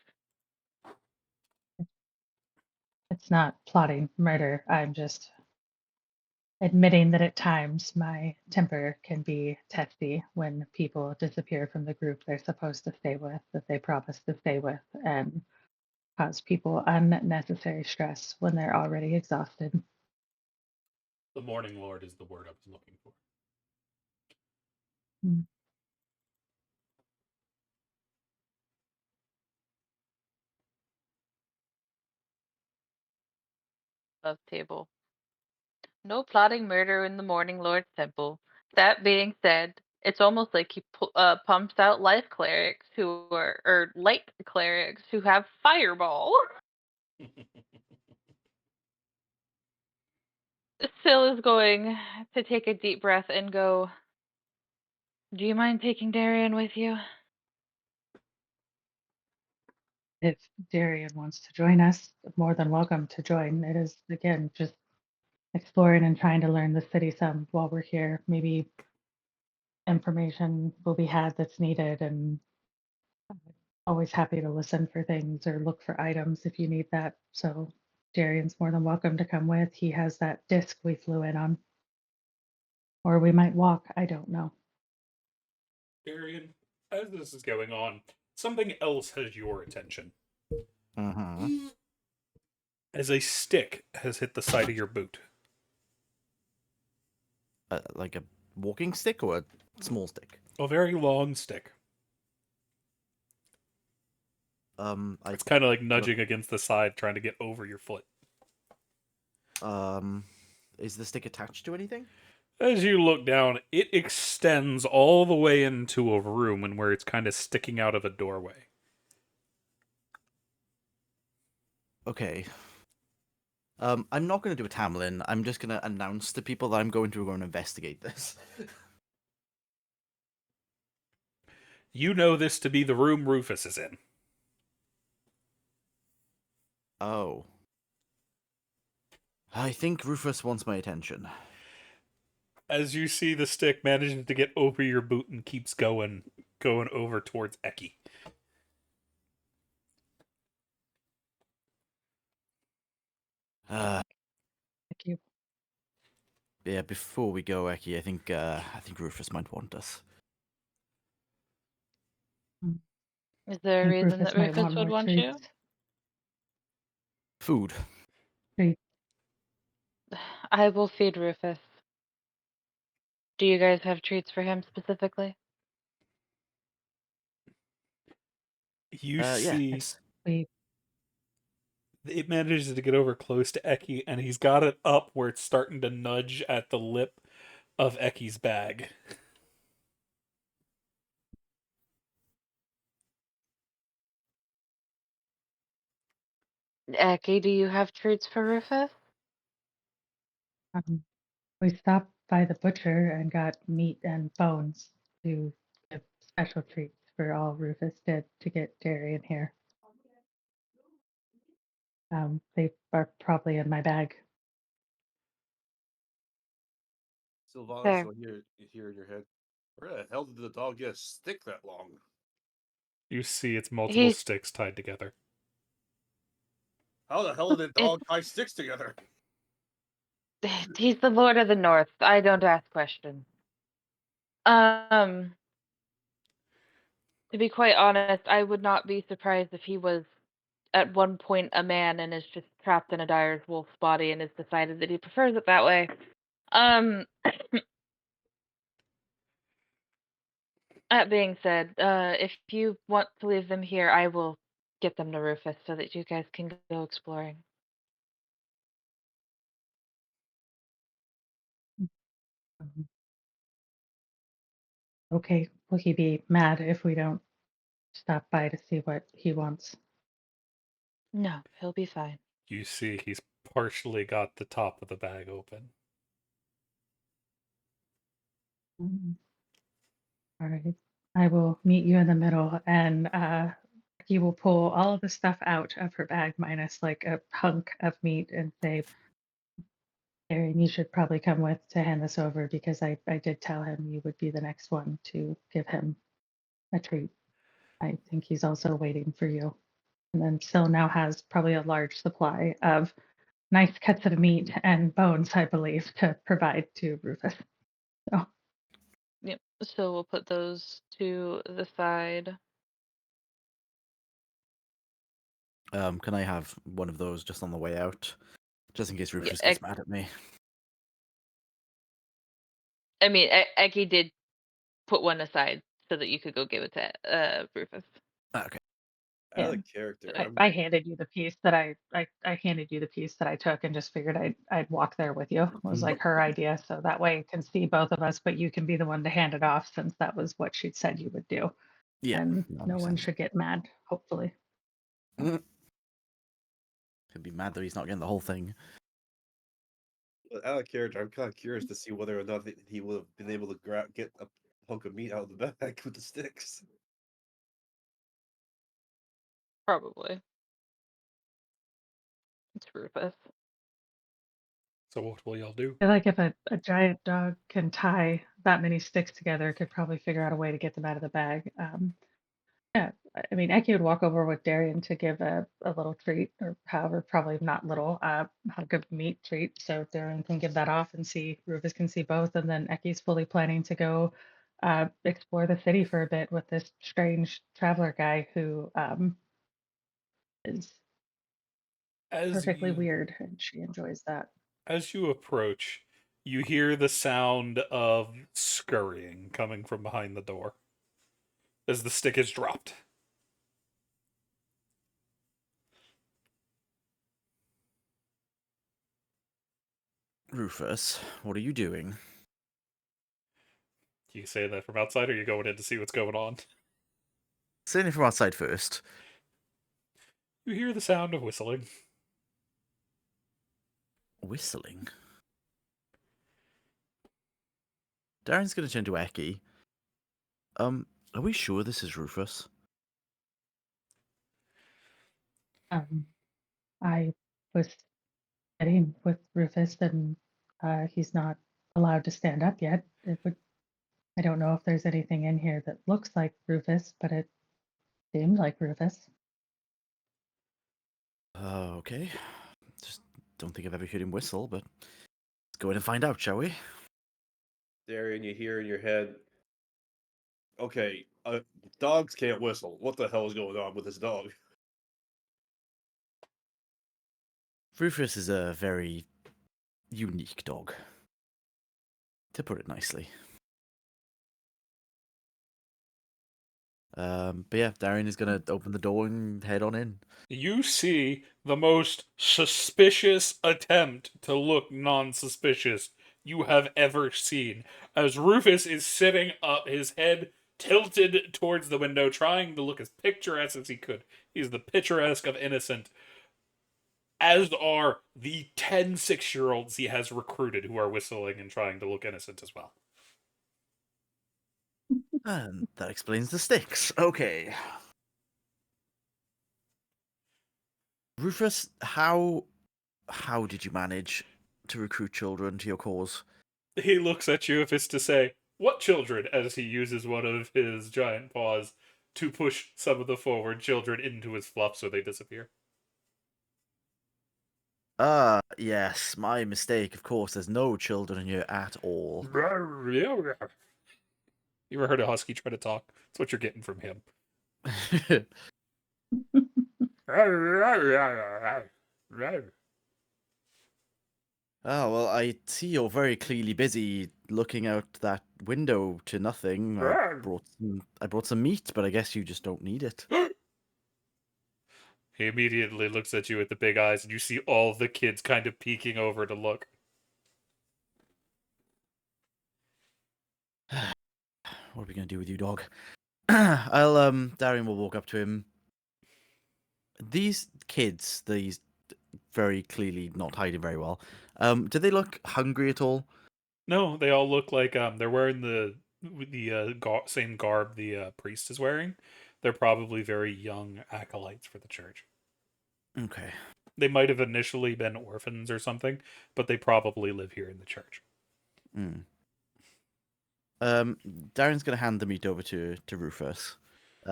It's not plotting murder. I'm just admitting that at times my temper can be testy when people disappear from the group they're supposed to stay with, that they promised to stay with, and cause people unnecessary stress when they're already exhausted. The Morning Lord is the word I was looking for. Mm. Above table. No plotting murder in the Morning Lord's temple. That being said, it's almost like he pumps out life clerics who are, or light clerics who have fireball. Syl is going to take a deep breath and go, do you mind taking Darian with you? If Darian wants to join us, more than welcome to join. It is, again, just exploring and trying to learn the city some while we're here. Maybe information will be had that's needed, and always happy to listen for things or look for items if you need that. So Darian's more than welcome to come with. He has that disc we flew in on. Or we might walk, I don't know. Darian, as this is going on, something else has your attention. Mm-hmm. As a stick has hit the side of your boot. Like a walking stick or a small stick? A very long stick. It's It's kind of like nudging against the side, trying to get over your foot. Is the stick attached to anything? As you look down, it extends all the way into a room and where it's kind of sticking out of a doorway. Okay. I'm not going to do a Tamlin. I'm just going to announce to people that I'm going to go and investigate this. You know this to be the room Rufus is in. Oh. I think Rufus wants my attention. As you see the stick managing to get over your boot and keeps going over towards Eki. Uh, Thank you. yeah, before we go, Eki, I think Rufus might want us. Is there I a think reason Rufus that might Rufus want would more want you? treats. Food. I will feed Rufus. Do you guys have treats for him specifically? You Yeah, see yes. We it manages to get over close to Eki, and he's got it up where it's starting to nudge at the lip of Eki's bag. Eki, do you have treats for Rufus? um, we stopped by the butcher and got meat and bones to give special treats for all Rufus did to get Darian here. They are probably in my bag. Sylvanas, There. so you hear in your head, where the hell did the dog get a stick that long? You see it's multiple He's sticks tied together. How the hell did a it's dog tie sticks together? He's the Lord of the North. I don't ask questions. To be quite honest, I would not be surprised if he was at one point a man and is just trapped in a dire wolf's body and has decided that he prefers it that way. That being said, if you want to leave them here, I will get them to Rufus so that you guys can go exploring. Um, Okay, will he be mad if we don't stop by to see what he wants? No, he'll be fine. You see, he's partially got the top of the bag open. Mm. All right. I will meet you in the middle, and he will pull all of the stuff out of her bag, minus like a hunk of meat, and say, Aaron, you should probably come with to hand this over because I did tell him you would be the next one to give him a treat. I think he's also waiting for you. And then Sil now has probably a large supply of nice cuts of meat and bones, I believe, to provide to Rufus. So Yep. So we'll put those to the side. Can I have one of those just on the way out? Just in case Rufus Yeah, gets mad at me. I mean, Eki did put one aside so that you could go give it to Rufus. Okay. Out yeah. of character. I handed you the piece that I handed you the piece that I took and just figured I'd walk there with you. It was like her idea, so that way I can see both of us, but you can be the one to hand it off since that was what she'd said you would do. Yeah. And that no makes one sense. should get mad, hopefully. He'll be mad though he's not getting the whole thing. Out of character, I'm kind of curious to see whether or not he would have been able to get a hunk of meat out of the bag with the sticks. Probably. It's Rufus. So what will y'all do? I feel like if a giant dog can tie that many sticks together, it could probably figure out a way to get them out of the bag. Yeah, I mean, Eki would walk over with Darian to give a little treat, or however, probably not little, hunk of meat treat. So Darian can give that off and see, Rufus can see both. And then Eki's fully planning to go explore the city for a bit with this strange traveler guy who is As perfectly you weird, and she enjoys that. as you approach, you hear the sound of scurrying coming from behind the door as the stick is dropped. Rufus, what are you doing? You say that from outside, or you going in to see what's going on? Sitting from outside first. You hear the sound of whistling. Whistling. Darren's gonna turn to Eki. Are we sure this is Rufus? I was sitting with Rufus, and he's not allowed to stand up yet. I don't know if there's anything in here that looks like Rufus, but it seemed like Rufus. Okay. Just don't think I've ever heard him whistle, but let's go in and find out, shall we? Darian, you hear in your head, okay, dogs can't whistle. What the hell is going on with this dog? Rufus is a very unique dog, to put it nicely. But yeah, Darren is gonna open the door and head on in. You see the most suspicious attempt to look non-suspicious you have ever seen, as Rufus is sitting up, his head tilted towards the window, trying to look as picturesque as he could. He's the picturesque of innocent, as are the 10 6-year-olds he has recruited who are whistling and trying to look innocent as well. And that explains the sticks. Okay. Rufus, how did you manage to recruit children to your cause? He looks at you if it's to say, "What children?" as he uses one of his giant paws to push some of the forward children into his fluff so they disappear. Yes, my mistake. Of course, there's no children here at all. You ever heard a husky try to talk? That's what you're getting from him. Oh, well, I see you're very clearly busy looking out that window to nothing. I brought some meat, but I guess you just don't need it. He immediately looks at you with the big eyes, and you see all the kids kind of peeking over to look. What are we gonna do with you, dog? Darian will walk up to him. These kids, these very clearly not hiding very well. Do they look hungry at all? No, they all look like they're wearing the same garb the priest is wearing. They're probably very young acolytes for the church. Okay. They might have initially been orphans or something, but they probably live here in the church. Mm. Darren's gonna hand the meat over to Rufus. He's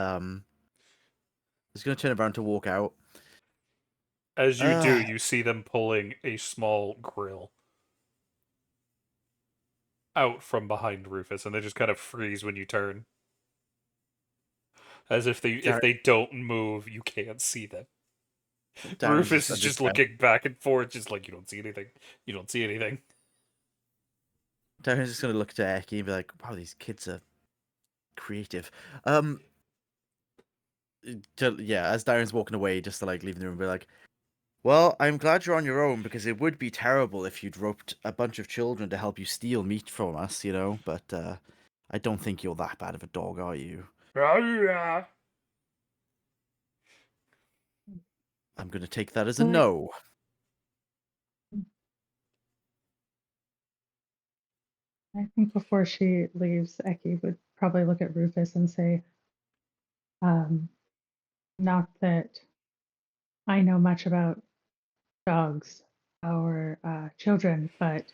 gonna turn around to walk out. As you do, you see them pulling a small grill out from behind Rufus, and they just kind of freeze when you turn. As if they don't move, you can't see them. Rufus is just looking back and forth, just like, you don't see anything. You don't see anything. Darren's just gonna look at Eki and be like, "Wow, these kids are creative." Yeah, as Darren's walking away, just to like leaving the room, be like, "Well, I'm glad you're on your own because it would be terrible if you'd roped a bunch of children to help you steal meat from us, you know. But I don't think you're that bad of a dog, are you?" I'm gonna take that as a no. I think before she leaves, Eki would probably look at Rufus and say, not that I know much about dogs or children, but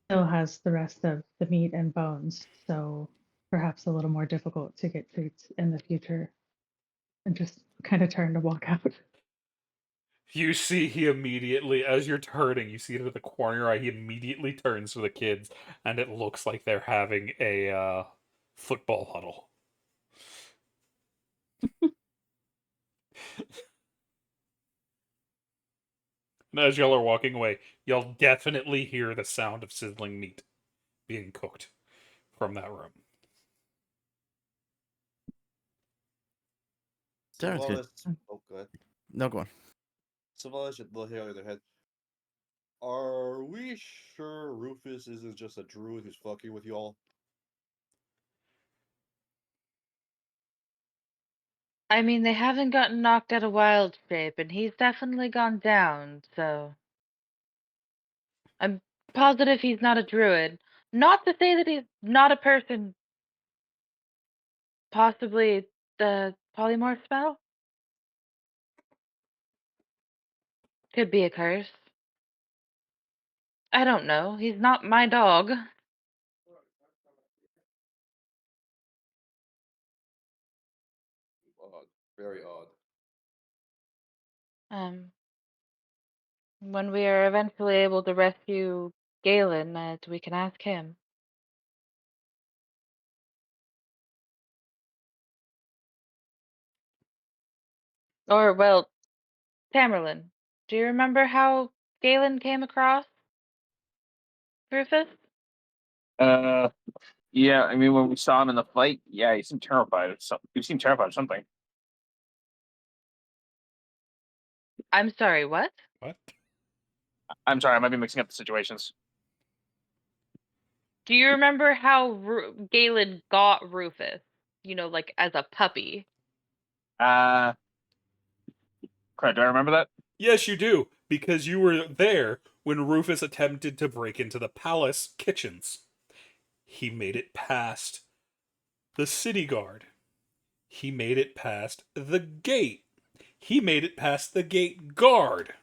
still has the rest of the meat and bones, so perhaps a little more difficult to get treats in the future. And just kind of turn to walk out. You see he immediately, as you're turning, you see it at the corner of your eye, he immediately turns to the kids, and it looks like they're having a football huddle. And as y'all are walking away, y'all definitely hear the sound of sizzling meat being cooked from that room. Darren's good. Oh, good. No, go on. Sylvanas should look on their head. Are we sure Rufus isn't just a druid who's fucking with y'all? I mean, they haven't gotten knocked out of wild shape, and he's definitely gone down, so I'm positive he's not a druid. Not to say that he's not a person. Possibly the polymorph spell? Could be a curse. I don't know. He's not my dog. Odd. Very odd. When we are eventually able to rescue Galen, we can ask him. Or, well, Tammerlan, do you remember how Galen came across Rufus? Yeah, I mean, when we saw him in the fight, yeah, he seemed terrified of something. He seemed terrified of something. I'm sorry, what? What? I'm sorry, I might be mixing up the situations. Do you remember how Galen got Rufus? You know, like as a puppy. Correct, do I remember that? Yes, you do, because you were there when Rufus attempted to break into the palace kitchens. He made it past the city guard. He made it past the gate. He made it past the gate guard.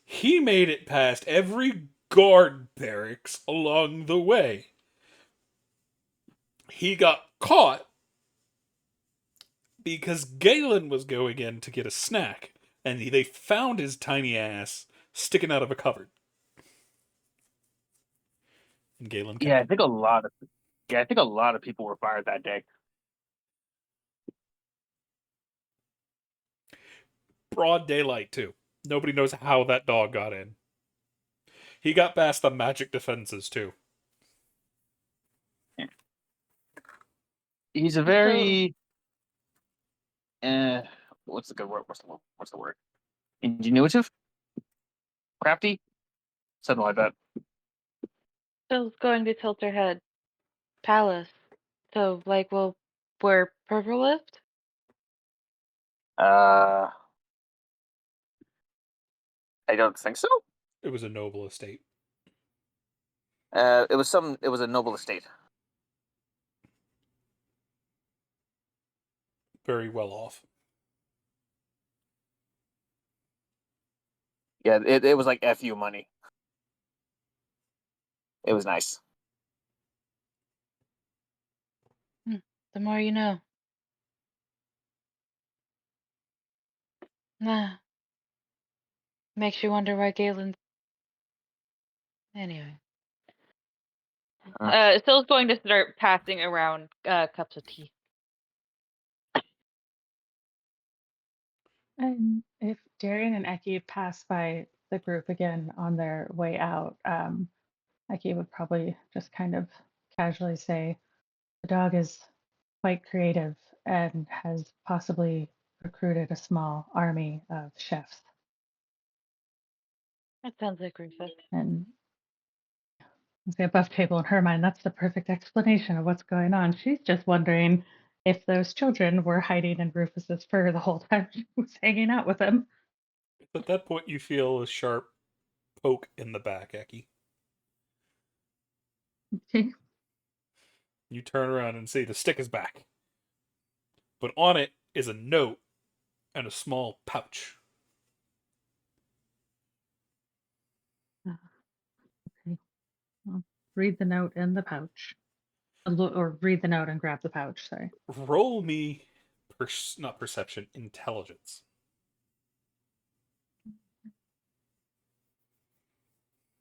He made it past every guard barracks along the way. He got caught because Galen was going in to get a snack, and they found his tiny ass sticking out of a cupboard. And Galen Yeah, I kept think a lot of people were fired that day. broad daylight too. Nobody knows how that dog got in. He got past the magic defenses too. He's a very what's the good word? What's the word? Ingenuitive? Crafty? Something like that. Phil's going to tilt her head. Palace. So, like, well, we're purple lift? I don't think so. It was a noble estate. It was a noble estate. Very well off. Yeah, it was like FU money. It was nice. The more you know. Nah. Makes you wonder why Galen's. Anyway. Phil's going to start passing around cups of tea. And if Darian and Eki pass by the group again on their way out, Eki would probably just kind of casually say, the dog is quite creative and has possibly recruited a small army of chefs. That sounds like Rufus. And the above table in her mind, that's the perfect explanation of what's going on. She's just wondering if those children were hiding in Rufus's fur the whole time she was hanging out with him. At that point, you feel a sharp poke in the back, Eki. You turn around and see the stick is back. But on it is a note and a small pouch. Okay. Well, read the note in the pouch. Or read the note and grab the pouch, sorry. Roll me, not perception, intelligence.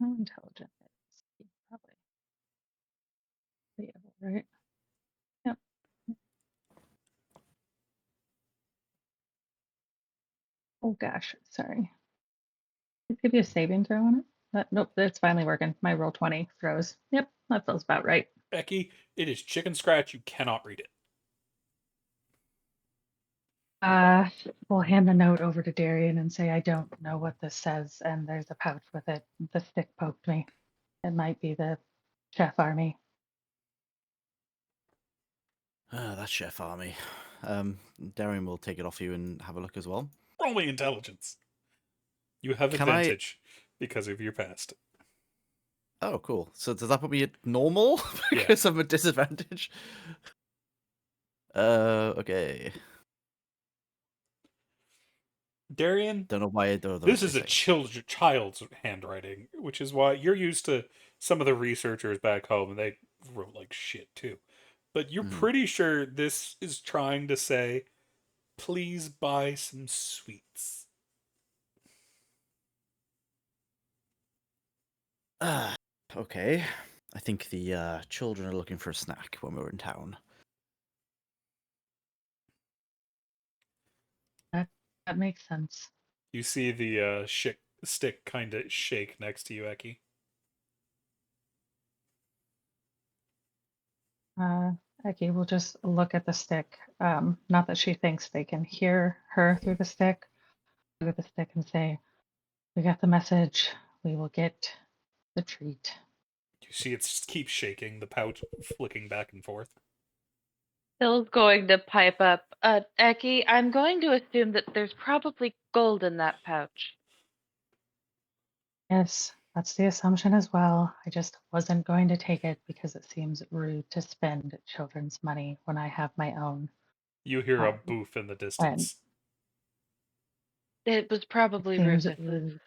How intelligent is he? Probably. Be able, right? Yep. Oh gosh, sorry. Let's give you a saving throw on it. Nope, it's finally working. My roll 20 throws. Yep, that feels about right. Eki, it is chicken scratch. You cannot read it. We'll hand the note over to Darian and say, I don't know what this says, and there's a pouch with it. The stick poked me. It might be the chef army. That chef army. Darren will take it off you and have a look as well. Roll me intelligence. You have Can I- advantage because of your past. Oh, cool. So does that put me at normal Yeah. because I'm at disadvantage? Okay. Darian, Don't know why I do this is a child's handwriting, which is why you're used to some of the researchers back home, and they wrote like shit too. But you're pretty sure this is trying to say, please buy some sweets. Okay. I think the children are looking for a snack when we're in town. That makes sense. You see the stick kind of shake next to you, Eki. Eki will just look at the stick. Not that she thinks they can hear her through the stick. Look at the stick and say, we got the message. We will get the treat. You see it keeps shaking, the pouch flicking back and forth. Phil's going to pipe up. Eki, I'm going to assume that there's probably gold in that pouch. Yes, that's the assumption as well. I just wasn't going to take it because it seems rude to spend children's money when I have my own. You hear a Um, boof in the And distance. It was it probably seems Rufus's. rude.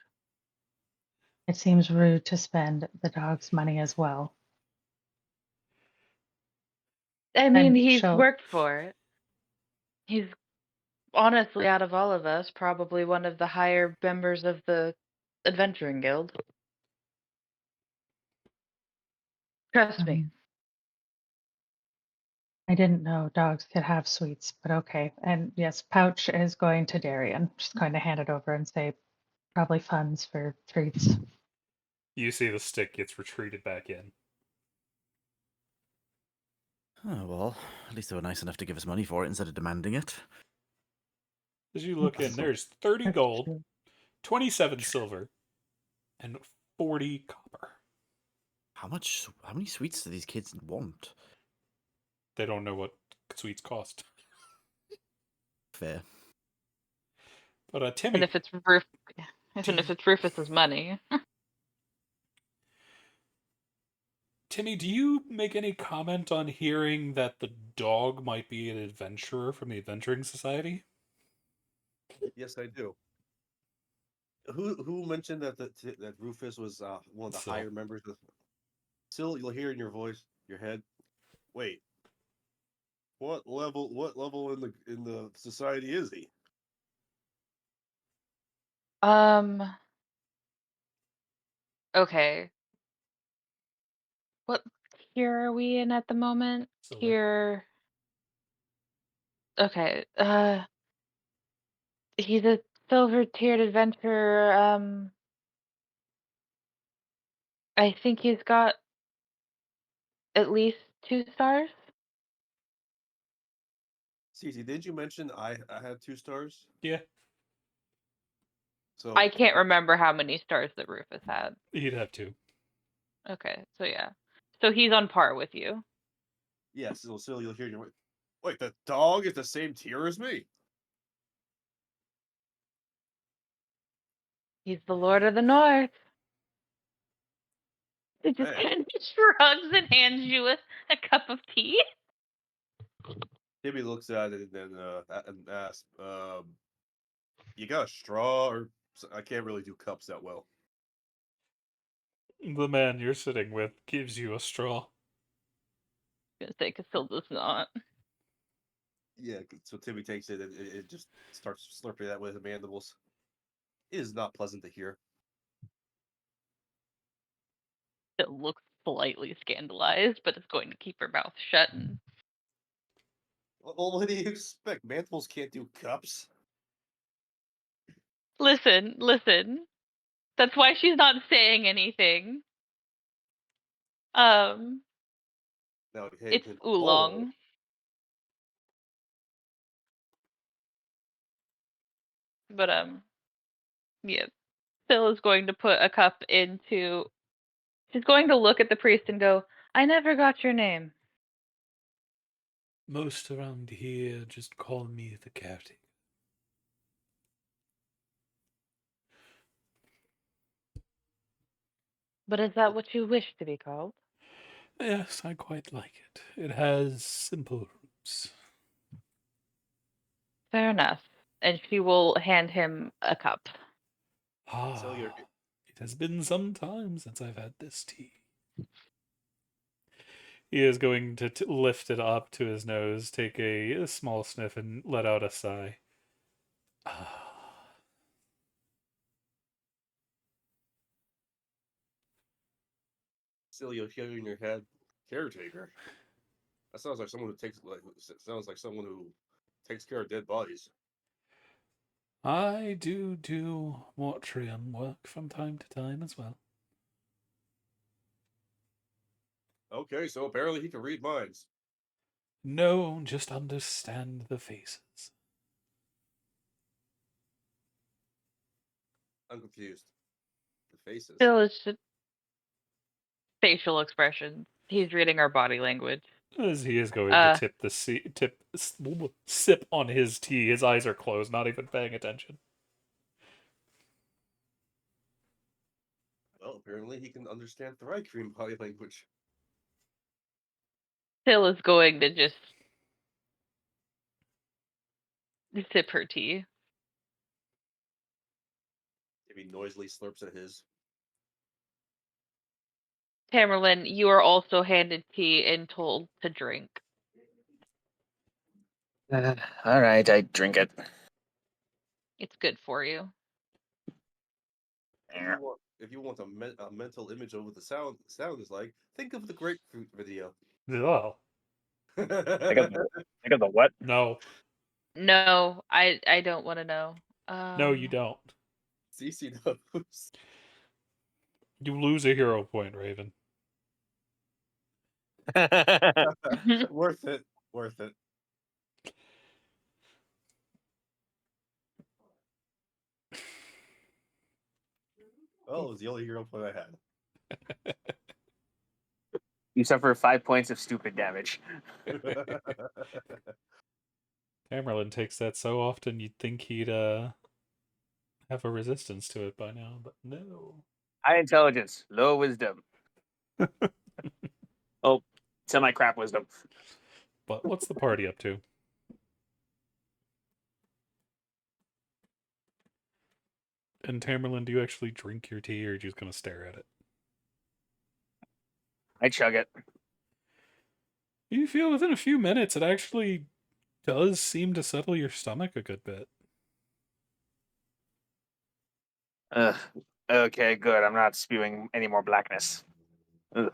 It seems rude to spend the dog's money as well. I mean, And he's she'll worked for it. He's honestly, out of all of us, probably one of the higher members of the adventuring guild. Trust me. I didn't know dogs could have sweets, but okay. And yes, pouch is going to Darian. Just going to hand it over and say, probably funds for treats. You see the stick gets retreated back in. Oh, well, at least they were nice enough to give us money for it instead of demanding it. As you look in, there's 30 That's gold, true. 27 silver, and 40 copper. How many sweets do these kids want? They don't know what sweets cost. Fair. But And Timmy, if it's Rufus's money. Timmy, do you make any comment on hearing that the dog might be an adventurer from the Adventuring Society? Yes, I do. Who mentioned that Rufus was one of the Sil. higher members of? Still, you'll hear in your voice, your head. Wait, what level? What level in the society is he? Okay. What tier are we in at the moment? Silver. Tier. Okay. He's a silver tiered adventurer. I think he's got at least 2 stars. Cece, did you mention I had 2 stars? Yeah, So I can't remember how many stars that Rufus had. he'd have two. Okay, so yeah. So he's on par with you. yes, still you'll hear your voice. Wait, the dog is the same tier as me. He's the Lord of the North. He just Hey, kind of shrugs and hands you a cup of tea. Timmy looks at it and asks, "You got a straw?" Or I can't really do cups that well. The man you're sitting with gives you a straw. I'm gonna say Casil does not. Yeah, so Timmy takes it and it just starts slurping that with the mandibles. It is not pleasant to hear. It looks slightly scandalized, but is going to keep her mouth shut. And Well, what do you expect? Mandibles can't do cups. listen. That's why she's not saying anything. Um, No, hey, it's the bowl. oolong. But yeah. Phil is going to put a cup into. She's going to look at the priest and go, "I never got your name." Most around here just call me the caretaker. But is that what you wish to be called? Yes, I quite like it. It has simple roots. Fair enough. And she will hand him a cup. So you're It has been some time since I've had this tea. He is going to lift it up to his nose, take a small sniff, and let out a sigh. still you're hearing in your head, caretaker. That sounds like someone who sounds like someone who takes care of dead bodies. I do mortuarium work from time to time as well. Okay, so apparently he can read minds. No, just understand the faces. I'm confused. The faces. Phil is just facial expressions. He's reading our body language. As he is going to sip on his tea, his eyes are closed, not even paying attention. Well, apparently he can understand Thri-Kreen body language. Phil is going to just sip her tea. If he noisily slurps at his. Tammerlan, you are also handed tea and told to drink. All right, I drink it. It's good for you. if you want a mental image of what the sound is like, think of the grapefruit video. Ugh. Think of the what? No, No, I don't want to know. no, you don't. CC knows. You lose a hero point, Raven. Worth it. Worth it. Well, it was the only hero point I had. You suffer 5 points of stupid damage. Tammerlan takes that so often you'd think he'd have a resistance to it by now, but no. High intelligence, low wisdom. Oh, semi crap wisdom. But what's the party up to? And Tammerlan, do you actually drink your tea or are you just gonna stare at it? I chug it. You feel within a few minutes it actually does seem to settle your stomach a good bit. Ugh. Okay, good. I'm not spewing any more blackness. Ugh.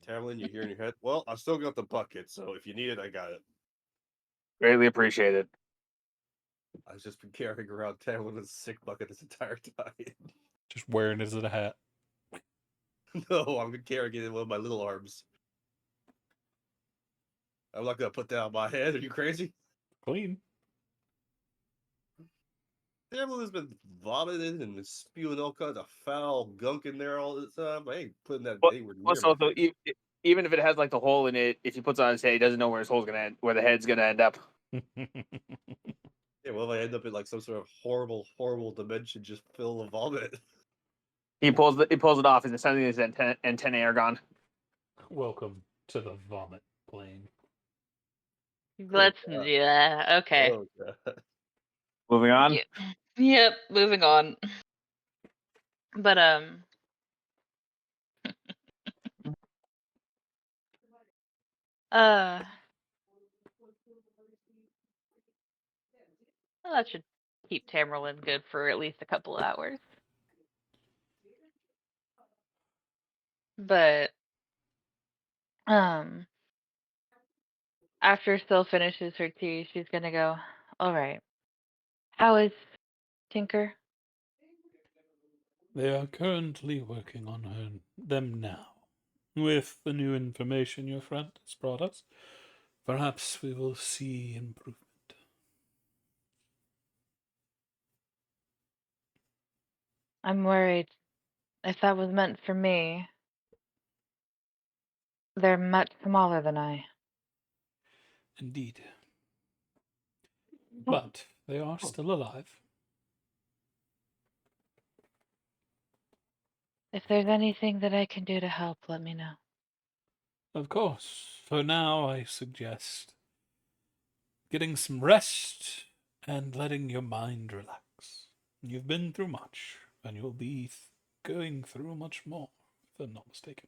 Tamlin, you hear in your head, well, I still got the bucket, so if you need it, I got it. Greatly appreciated. I've just been carrying around Tamlin's sick bucket this entire time. Just wearing it as a hat. No, I'm carrying it in one of my little arms. I'm not gonna put that on my head. Are you crazy? Clean. Tamlin has been vomiting and spewing all kinds of foul gunk in there all the time. I ain't putting that anywhere near Plus, my also, head. even if it has like the hole in it, if he puts it on his head, he doesn't know where his hole's gonna end, where the head's gonna end up. Yeah, well, if I end up in like some sort of horrible, horrible dimension just full of vomit. He pulls it off, and suddenly his antennae are gone. Welcome to the vomit plane. Let's. God. Yeah. Okay. Oh, God. Moving on. Yeah. Yep. Moving on. But uh, well, that should keep Tamerlan good for at least a couple of hours. But after Syl finishes her tea, she's gonna go, all right. How is Tinker? They are currently working on them now. With the new information your friend has brought us, perhaps we will see improvement. I'm worried. If that was meant for me, they're much smaller than I. Indeed. But they are still alive. If there's anything that I can do to help, let me know. Of course, for now I suggest getting some rest and letting your mind relax. You've been through much, and you'll be going through much more, if I'm not mistaken.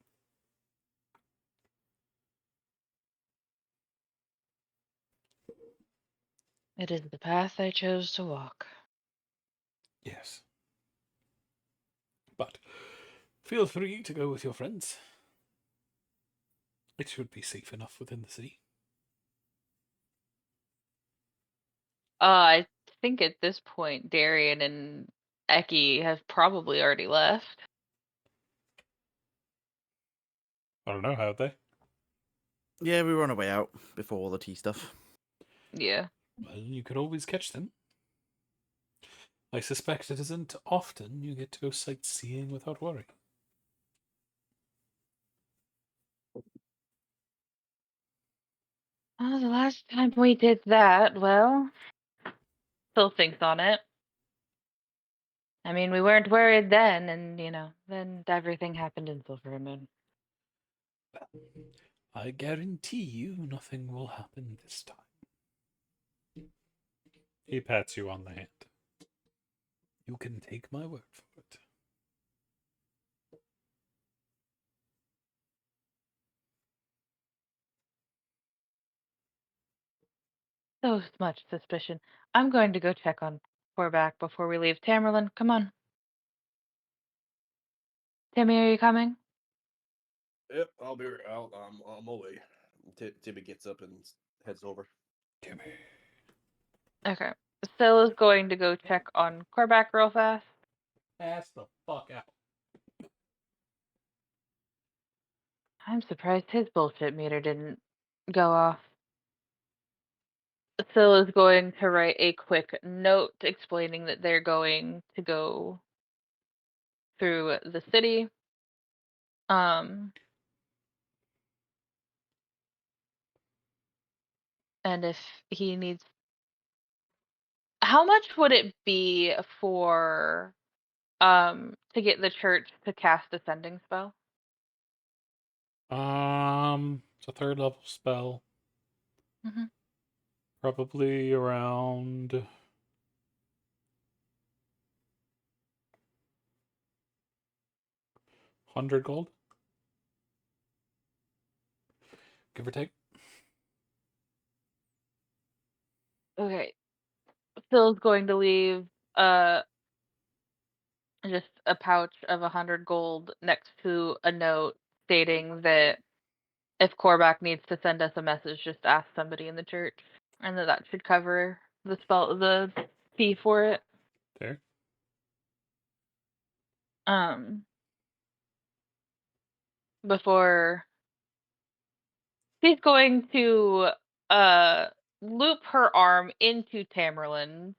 It is the path I chose to walk. Yes. But feel free to go with your friends. It should be safe enough within the city. I think at this point, Darian and Eki have probably already left. I don't know, how they? Yeah, we were on our way out before all the tea stuff. Yeah. Well, you could always catch them. I suspect it isn't often you get to go sightseeing without worry. Oh, the last time we did that, well, still thinks on it. I mean, we weren't worried then, and, then everything happened in Silverymoon. I guarantee you nothing will happen this time. He pats you on the hand. You can take my word for it. So much suspicion. I'm going to go check on Corback before we leave. Tamerlan, come on. Timmy, are you coming? Yep, I'll be. I'm away. Timmy gets up and heads over. Timmy. Okay. Syl is going to go check on Corback real fast. Pass the fuck out. I'm surprised his bullshit meter didn't go off. Syl is going to write a quick note explaining that they're going to go through the city. And if he needs, how much would it be for to get the church to cast a sending spell? It's a 3rd level spell. Mhm. Probably around 100 gold. Give or take. Okay. Phil's going to leave just a pouch of 100 gold next to a note stating that if Corback needs to send us a message, just ask somebody in the church, and that should cover the fee for it. There. Before she's going to loop her arm into Tammerlan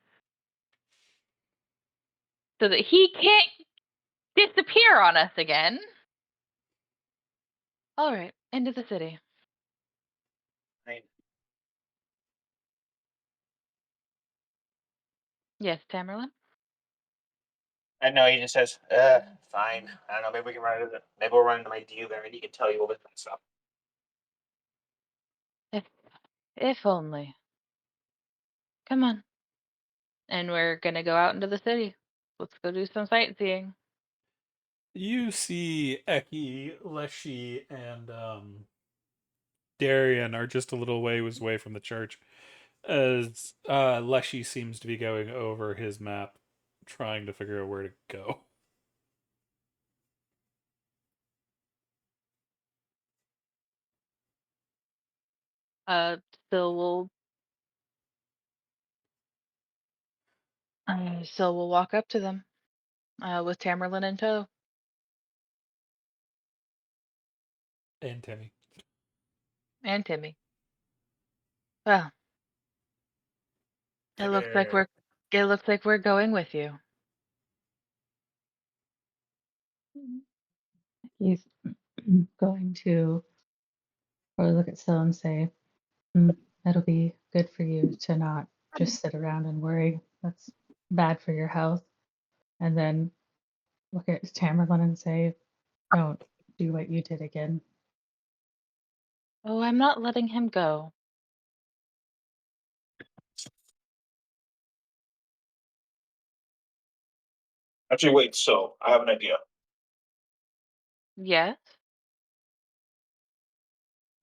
so that he can't disappear on us again. All right, into the city. Fine. Yes, Tammerlan. I know he just says, fine. I don't know, maybe we can run into maybe we'll run into my dealer and he can tell you all this kind of stuff. If only. Come on. And we're gonna go out into the city. Let's go do some sightseeing. You see Eki, Leshy, and Darian are just a little ways away from the church, as Leshy seems to be going over his map, trying to figure out where to go. Still will walk up to them. With Tammerlan in tow. And Timmy. And Timmy. Well, it looks like we're going with you. He's going to probably look at Syl and say, that'll be good for you to not just sit around and worry. That's bad for your health. And then look at Tamerlan and say, don't do what you did again. Oh, I'm not letting him go. Actually, wait, so I have an idea. Yes?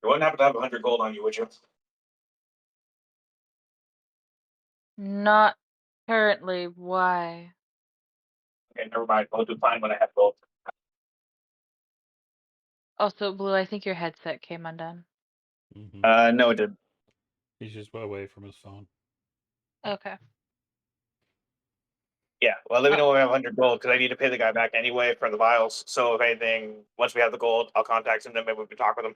You wouldn't happen to have 100 gold on you, would you? Not currently. Why? Okay, never mind. I'll do fine when I have gold. Also, Blue, I think your headset came undone. No, it didn't. He's just away from his phone. Okay. Yeah, well, let me know when we have 100 gold because I need to pay the guy back anyway for the vials. So if anything, once we have the gold, I'll contact him. Then maybe we can talk with him.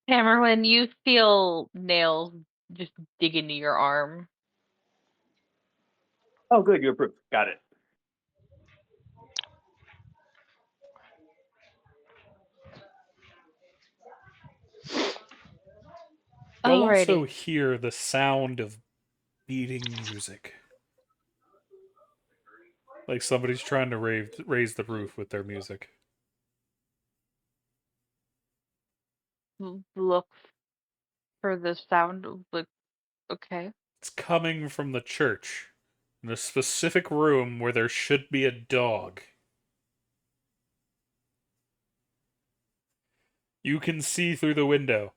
Tamerlan, you feel nails just dig into your arm. Oh, good, you approved. Got it. You'll Alrighty. also hear the sound of beating music. Like somebody's trying to raise the roof with their music. Look for the sound of, like, okay. It's coming from the church, in a specific room where there should be a dog. You can see through the window.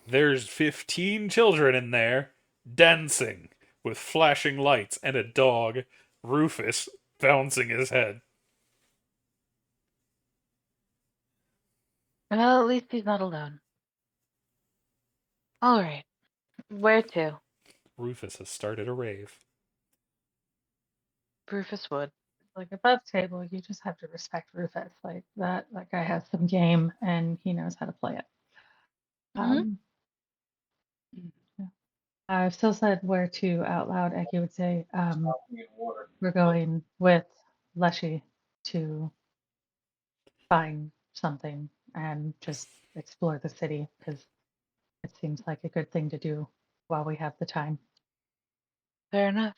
There's 15 children in there, dancing with flashing lights and a dog, Rufus, bouncing his head. Well, at least he's not alone. All right. Where to? Rufus has started a rave. Rufus Wood. Like above table, you just have to respect Rufus. Like that guy has some game and he knows how to play it. Mhm. Yeah. I've still said where to out loud. Eki would say, we're going with Leshy to find something and just explore the city because it seems like a good thing to do while we have the time. Fair enough.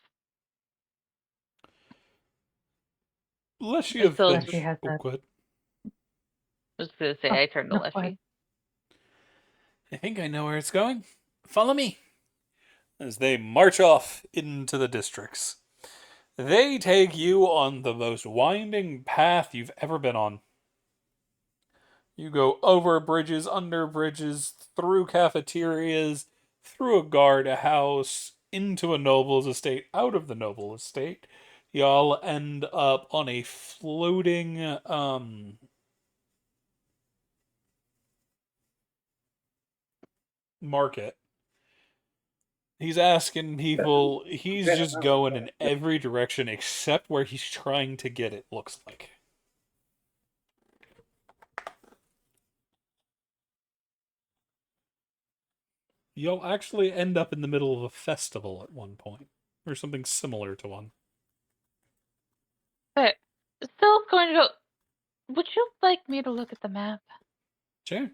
Leshy I have still been. Leshy has Oh, a. good. was gonna say Oh, I turned to no, go ahead. Leshy. I think I know where it's going. Follow me. As they march off into the districts. They take you on the most winding path you've ever been on. You go over bridges, under bridges, through cafeterias, through a guard house, into a noble's estate, out of the noble estate. Y'all end up on a floating market. He's asking people, he's just going in every direction except where he's trying to get it, looks like. You'll actually end up in the middle of a festival at one point, or something similar to one. But still going to go. Would you like me to look at the map? Sure.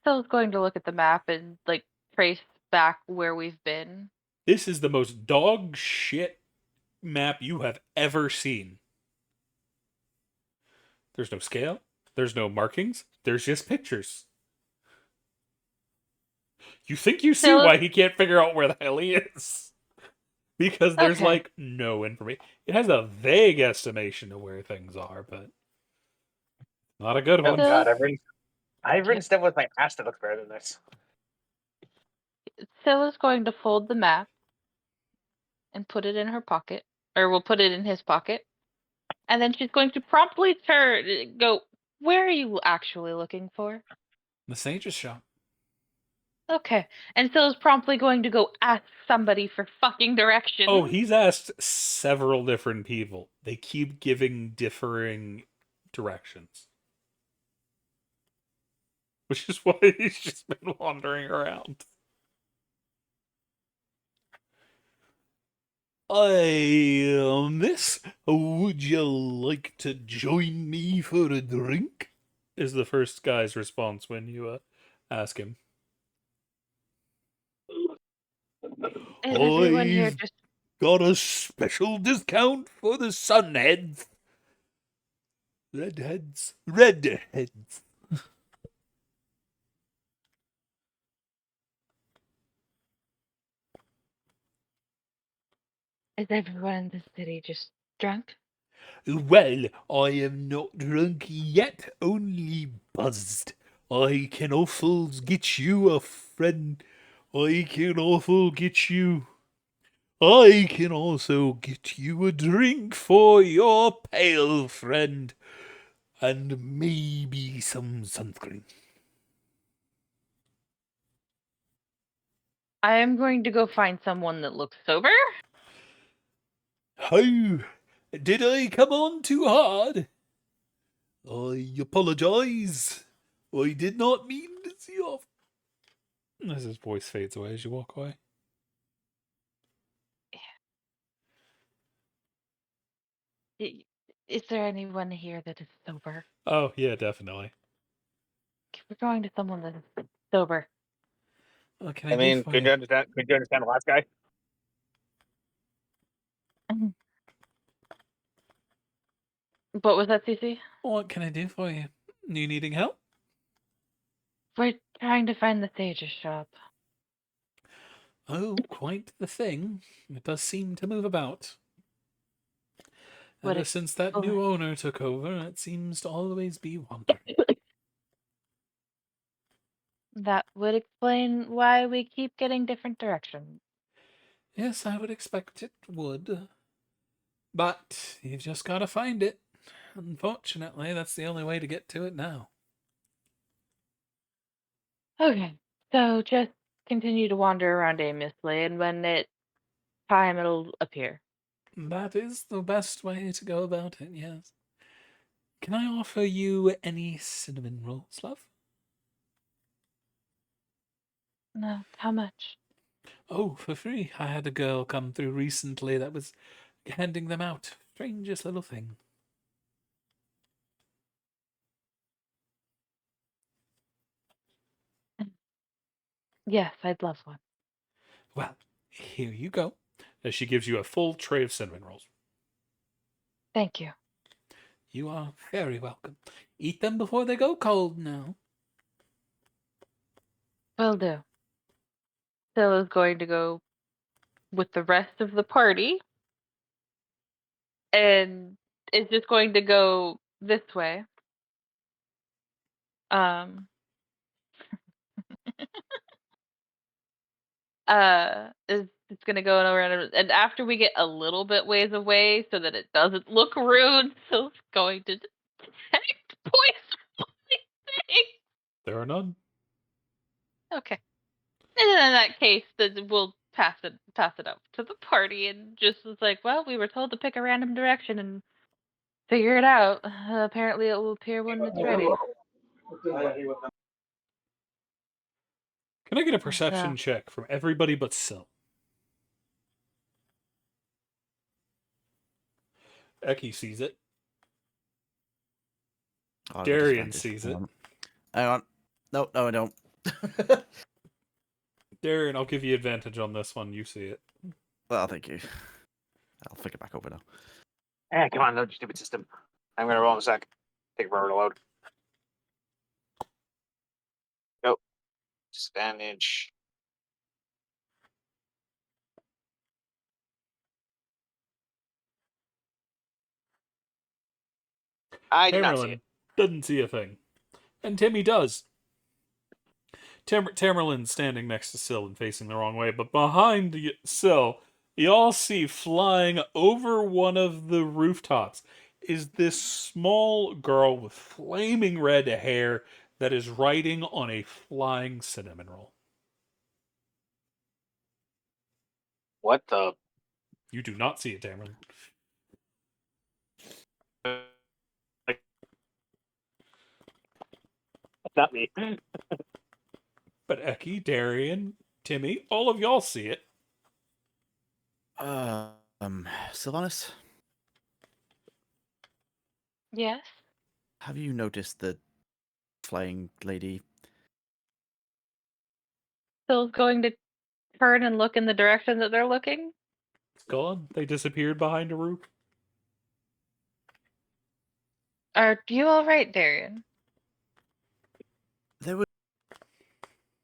Still's going to look at the map and like trace back where we've been. This is the most dog shit map you have ever seen. There's no scale, there's no markings, there's just pictures. You think you see Still, why he can't figure out where the hell he is. Because there's okay. like no information. It has a vague estimation of where things are, but not a good Oh one. Still, god, I've written stuff with my ass that looks better than this. Still is going to fold the map and put it in her pocket, or we'll put it in his pocket, and then she's going to promptly go. Where are you actually looking for? The sage's shop. Okay, and Still is promptly going to go ask somebody for fucking directions. Oh, he's asked several different people. They keep giving differing directions. Which is why he's just been wandering around. Miss, would you like to join me for a drink? Is the first guy's response when you ask him. Is everyone here I've just got a special discount for the sunheads. Redheads. is everyone in the city just drunk? Well, I am not drunk yet, only buzzed. I can awful get you a friend. I can awful get you. I can also get you a drink for your pale friend. And maybe some sunscreen. I am going to go find someone that looks sober. How? Did I come on too hard? I apologize. I did not mean to see off. As his voice fades away as you walk away. Is there anyone here that is sober? Oh, yeah, definitely. We're going to someone that is sober. What can I I do mean, for could you? you understand? Could you understand the last guy? What was that, Cece? What can I do for you? You needing help? We're trying to find the sage's shop. Oh, quite the thing. It does seem to move about. What Ever if- since that oh. new owner took over, it seems to always be wandering. That would explain why we keep getting different directions. Yes, I would expect it would. But you've just got to find it. Unfortunately, that's the only way to get to it now. Okay, so just continue to wander around aimlessly, and when it's time, it'll appear. That is the best way to go about it, yes. Can I offer you any cinnamon rolls, love? No, how much? Oh, for free. I had a girl come through recently that was handing them out. Strangest little thing. Yes, I'd love one. Well, here you go. As she gives you a full tray of cinnamon rolls. Thank you. You are very welcome. Eat them before they go cold now. Will do. Phil is going to go with the rest of the party and is just going to go this way. Um, is it's gonna go around, and after we get a little bit ways away, so that it doesn't look rude, Phil's going to detect poison thing. There are none. Okay, and then in that case, then we'll pass it up to the party, and just was like, well, we were told to pick a random direction and figure it out. Apparently, it will appear when it's ready. Can I get a So, perception check from everybody but Sil? Eki sees it. I've got Darian disadvantage. sees it. Hang on. No, I don't. Darian, I'll give you advantage on this one. You see it. Well, thank you. I'll flick it back over now. Come on, load your stupid system. I'm gonna roll in a sec. Take forever to load. Go. Disadvantage. I did not see it. Tammerlan doesn't see a thing. And Timmy does. Tammerlan's standing next to Sil and facing the wrong way, but behind Sil, you all see flying over one of the rooftops is this small girl with flaming red hair that is riding on a flying cinnamon roll. What the? You do not see it, Tammerlan. That's not me. But Eki, Darian, Timmy, all of y'all see it. Sylvanas, yes. have you noticed the flying lady? Phil's going to turn and look in the direction that they're looking. It's gone. They disappeared behind a roof. Are you all right, Darian? There was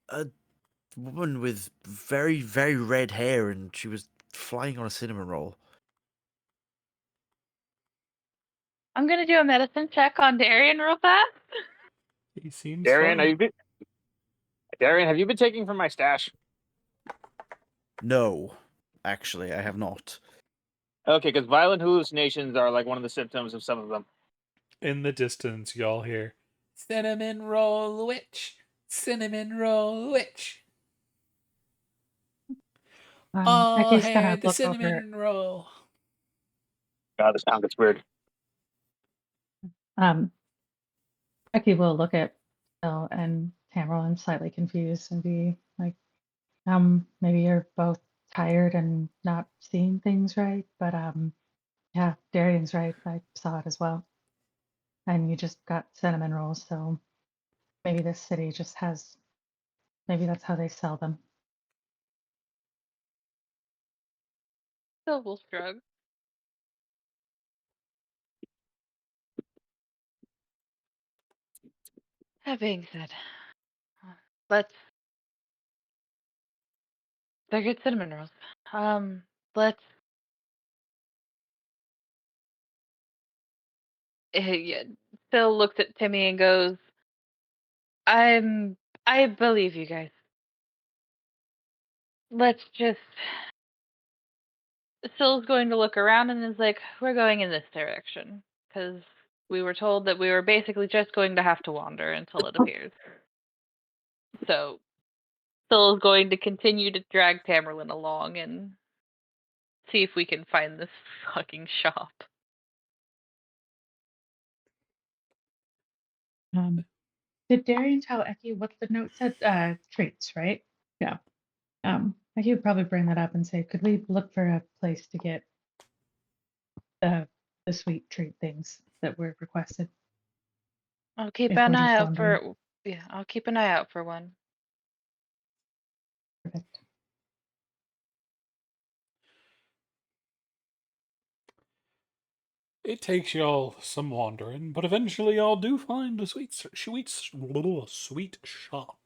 a woman with very, very red hair, and she was flying on a cinnamon roll. I'm gonna do a medicine check on Darian real fast. He seems Darian, fine. Darian, have you been taking from my stash? No, actually, I have not. Okay, because violent hallucinations are like one of the symptoms of some of them. In the distance, y'all hear, "Cinnamon roll witch! Cinnamon roll witch! All Becky's gonna hair the look over. cinnamon roll." God, this sound gets weird. Um, Becky will look at Bill and Tamara slightly confused and be like, maybe you're both tired and not seeing things right, but yeah, Darian's right. I saw it as well. And you just got cinnamon rolls, so maybe this city just has, maybe that's how they sell them. Phil will shrug. That being said, let's. They're good cinnamon rolls. Let's. Yeah. Phil looks at Timmy and goes, "I'm I believe you guys. Let's just. Syl's going to look around and is like, we're going in this direction. Because we were told that we were basically just going to have to wander until it appears. So, Syl is going to continue to drag Tammerlan along and see if we can find this fucking shop. Did Darian tell Eki what the note said? Treats, right? Yeah. Eki would probably bring that up and say, could we look for a place to get the sweet treat things that were requested? I'll keep If an we're eye just out wandering. for. Yeah, I'll keep an eye out for one. Perfect. It takes y'all some wandering, but eventually y'all do find a sweet shop.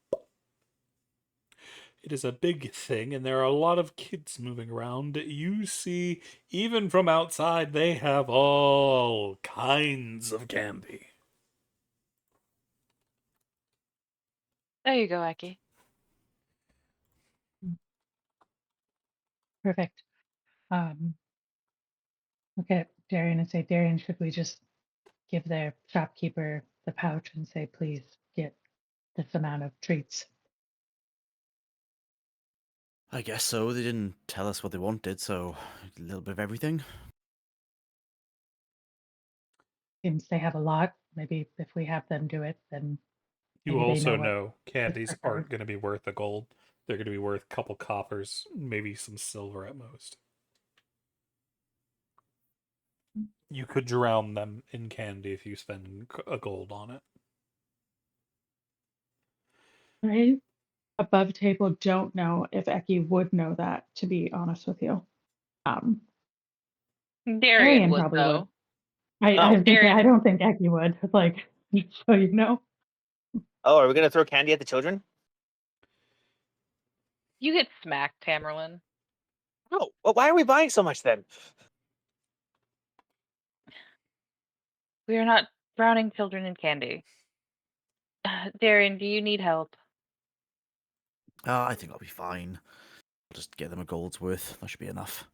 It is a big thing, and there are a lot of kids moving around. You see, even from outside, they have all kinds of candy. There you go, Eki. Perfect. Look at Darian and say, Darian, should we just give the shopkeeper the pouch and say, please get this amount of treats? I guess so. They didn't tell us what they wanted, so a little bit of everything. Since they have a lot, maybe if we have them do it, then You maybe they also know what know is candies preferred. aren't going to be worth a gold. They're going to be worth a couple coppers, maybe some silver at most. You could drown them in candy if you spend a gold on it. I, above table, don't know if Eki would know that, to be honest with you. Darian Darian would, probably would. though. I was gonna say, Darian. I don't think Eki would. Like, so you know. Oh, are we gonna throw candy at the children? You get smacked, Tammerlan. No. Well, why are we buying so much then? We are not drowning children in candy. Darian, do you need help? I think I'll be fine. I'll just get them a gold's worth. That should be enough.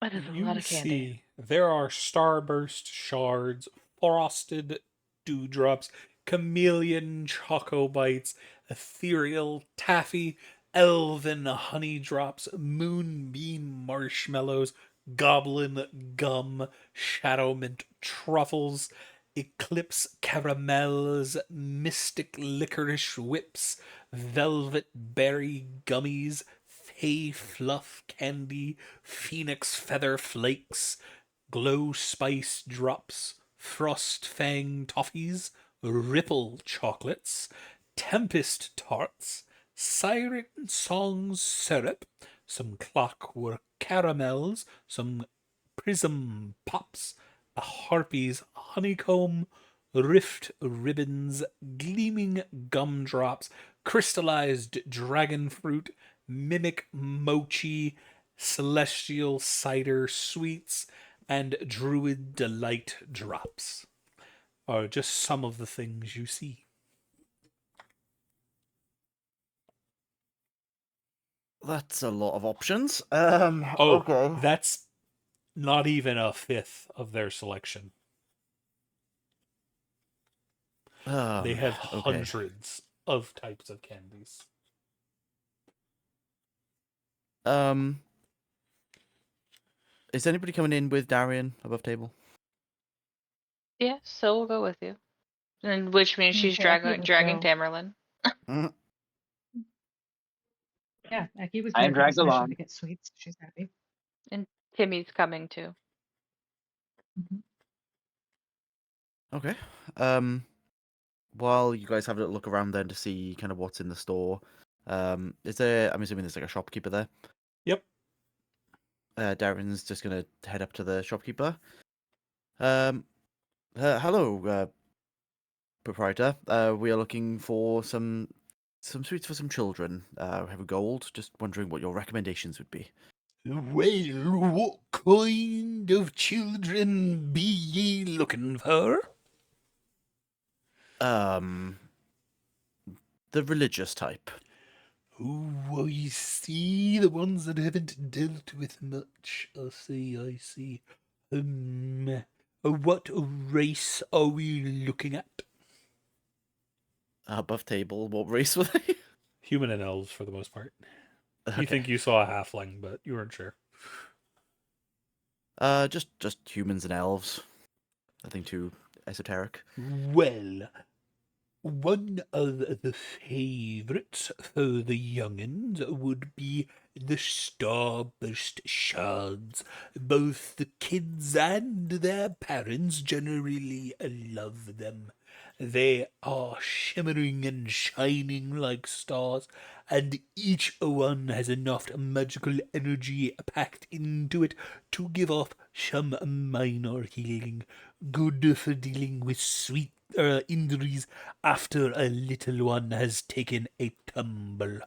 That is a lot You of candy. see, there are starburst shards, frosted dewdrops, chameleon choco bites, ethereal taffy, elven honey drops, moonbeam marshmallows, goblin gum, shadow mint truffles, eclipse caramels, mystic licorice whips, velvet berry gummies, fey fluff candy, phoenix feather flakes, glow spice drops, frost fang toffees, ripple chocolates, tempest tarts, siren songs syrup, some clockwork caramels, some prism pops, a harpy's honeycomb, rift ribbons, gleaming gumdrops, crystallized dragon fruit, mimic mochi, celestial cider sweets, and druid delight drops are just some of the things you see. That's a lot of options. Oh, Okay. that's not even a fifth of their selection. They have Okay. hundreds of types of candies. Is anybody coming in with Darian above table? Yeah, so we'll go with you. And which means she's So Eki dragging would dragging go. Tammerlan. Mm, Yeah, Eki was I gonna am go dragged especially along. to get sweets. She's happy. And Timmy's coming too. Mhm. Okay. While you guys have a little look around then to see kind of what's in the store, is there? I'm assuming there's like a shopkeeper there. Yep. Darren's just gonna head up to the shopkeeper. Hello, proprietor. We are looking for some sweets for some children. Have a gold. Just wondering what your recommendations would be. Well, what kind of children be ye looking for? Um, the religious type. Oh, I see. The ones that haven't dealt with much. I see. What race are we looking at? Above table, what race were they? Human and elves, for the most part. You Okay. think you saw a halfling, but you weren't sure. Just humans and elves. Nothing too esoteric. Well, one of the favourites for the young'uns would be the Starburst Shards. Both the kids and their parents generally love them. They are shimmering and shining like stars, and each one has enough magical energy packed into it to give off some minor healing, good for dealing with sweet injuries after a little one has taken a tumble.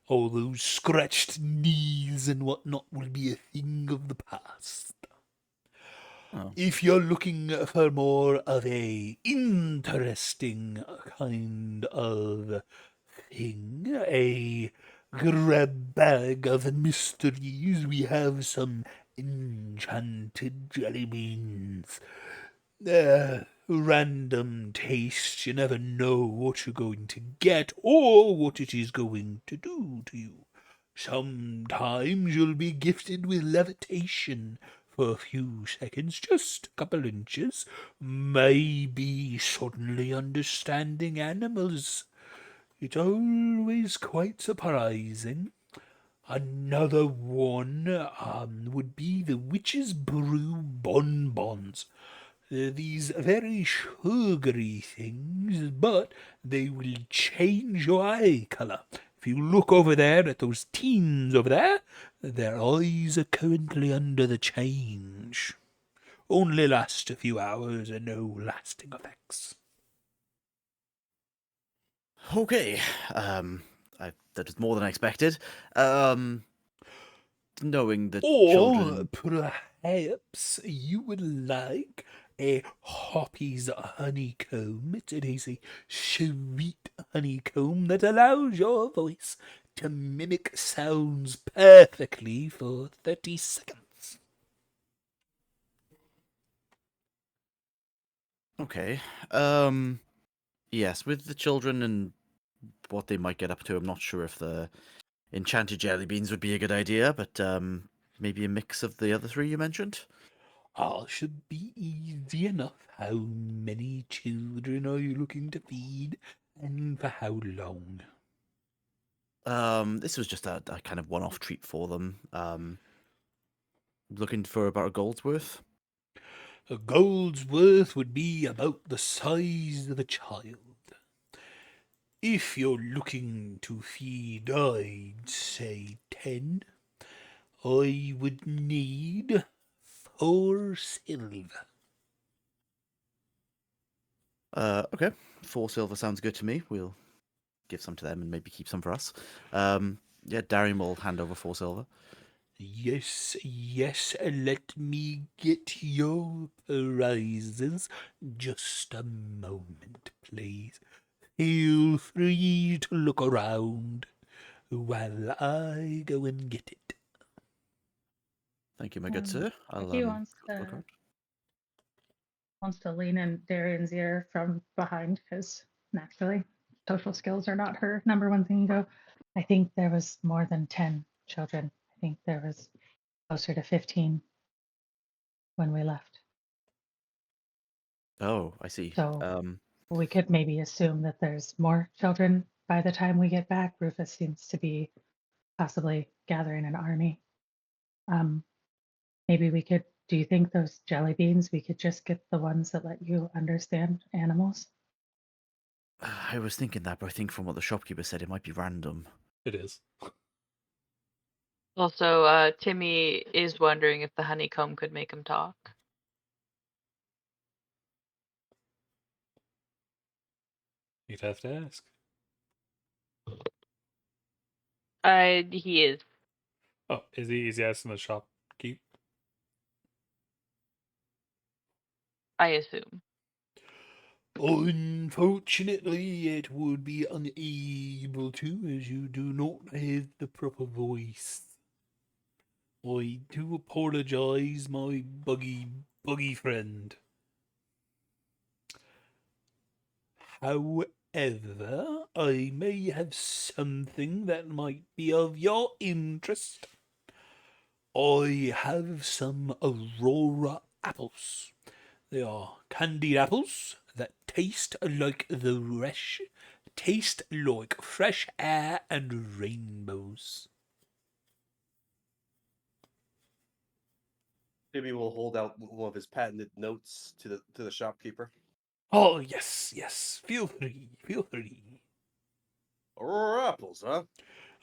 All those scratched knees and whatnot will be a thing of the past. Oh. If you're looking for more of a interesting kind of thing, a grab bag of mysteries, we have some enchanted jelly beans. Random taste, you never know what you're going to get or what it is going to do to you. Sometimes you'll be gifted with levitation for a few seconds, just a couple inches, maybe suddenly understanding animals. It's always quite surprising. Another one would be the witch's brew bonbons. They're these very sugary things, but they will change your eye colour. If you look over there at those teens over there, their eyes are currently under the change. Only last a few hours and no lasting effects. Okay. That is more than I expected. Knowing the Or children. perhaps you would like a Hoppy's honeycomb. It is a sweet honeycomb that allows your voice to mimic sounds perfectly for 30 seconds. Okay. Yes, with the children and what they might get up to, I'm not sure if the enchanted jelly beans would be a good idea, but maybe a mix of the other three you mentioned. Should be easy enough. How many children are you looking to feed, and for how long? This was just a kind of one-off treat for them. Looking for about a gold's worth. A gold's worth would be about the size of a child. If you're looking to feed, I'd say 10. I would need 4 silver. Okay. 4 silver sounds good to me. We'll give some to them and maybe keep some for us. Yeah, Darian will hand over 4 silver. Yes, let me get your prizes. Just a moment, please. Feel free to look around while I go and get it. Thank you, my good sir. I'll He wants look around. to lean in Darian's ear from behind because naturally social skills are not her number one thing. Go. I think there was more than 10 children. I think there was closer to 15 when we left. Oh, I see. So we could maybe assume that there's more children by the time we get back. Rufus seems to be possibly gathering an army. Maybe we could, do you think those jelly beans, we could just get the ones that let you understand animals? I was thinking that, but I think from what the shopkeeper said, it might be random. It is. Also, Timmy is wondering if the honeycomb could make him talk. You'd have to ask. He is. Oh, is he asking the shopkeep? I assume. Unfortunately, it would be unable to, as you do not have the proper voice. I do apologize, my buggy friend. However, I may have something that might be of your interest. I have some Aurora apples. They are candied apples that taste like fresh air and rainbows. Jimmy will hold out one of his patented notes to the shopkeeper. Oh, yes, feel free. Aurora apples, huh?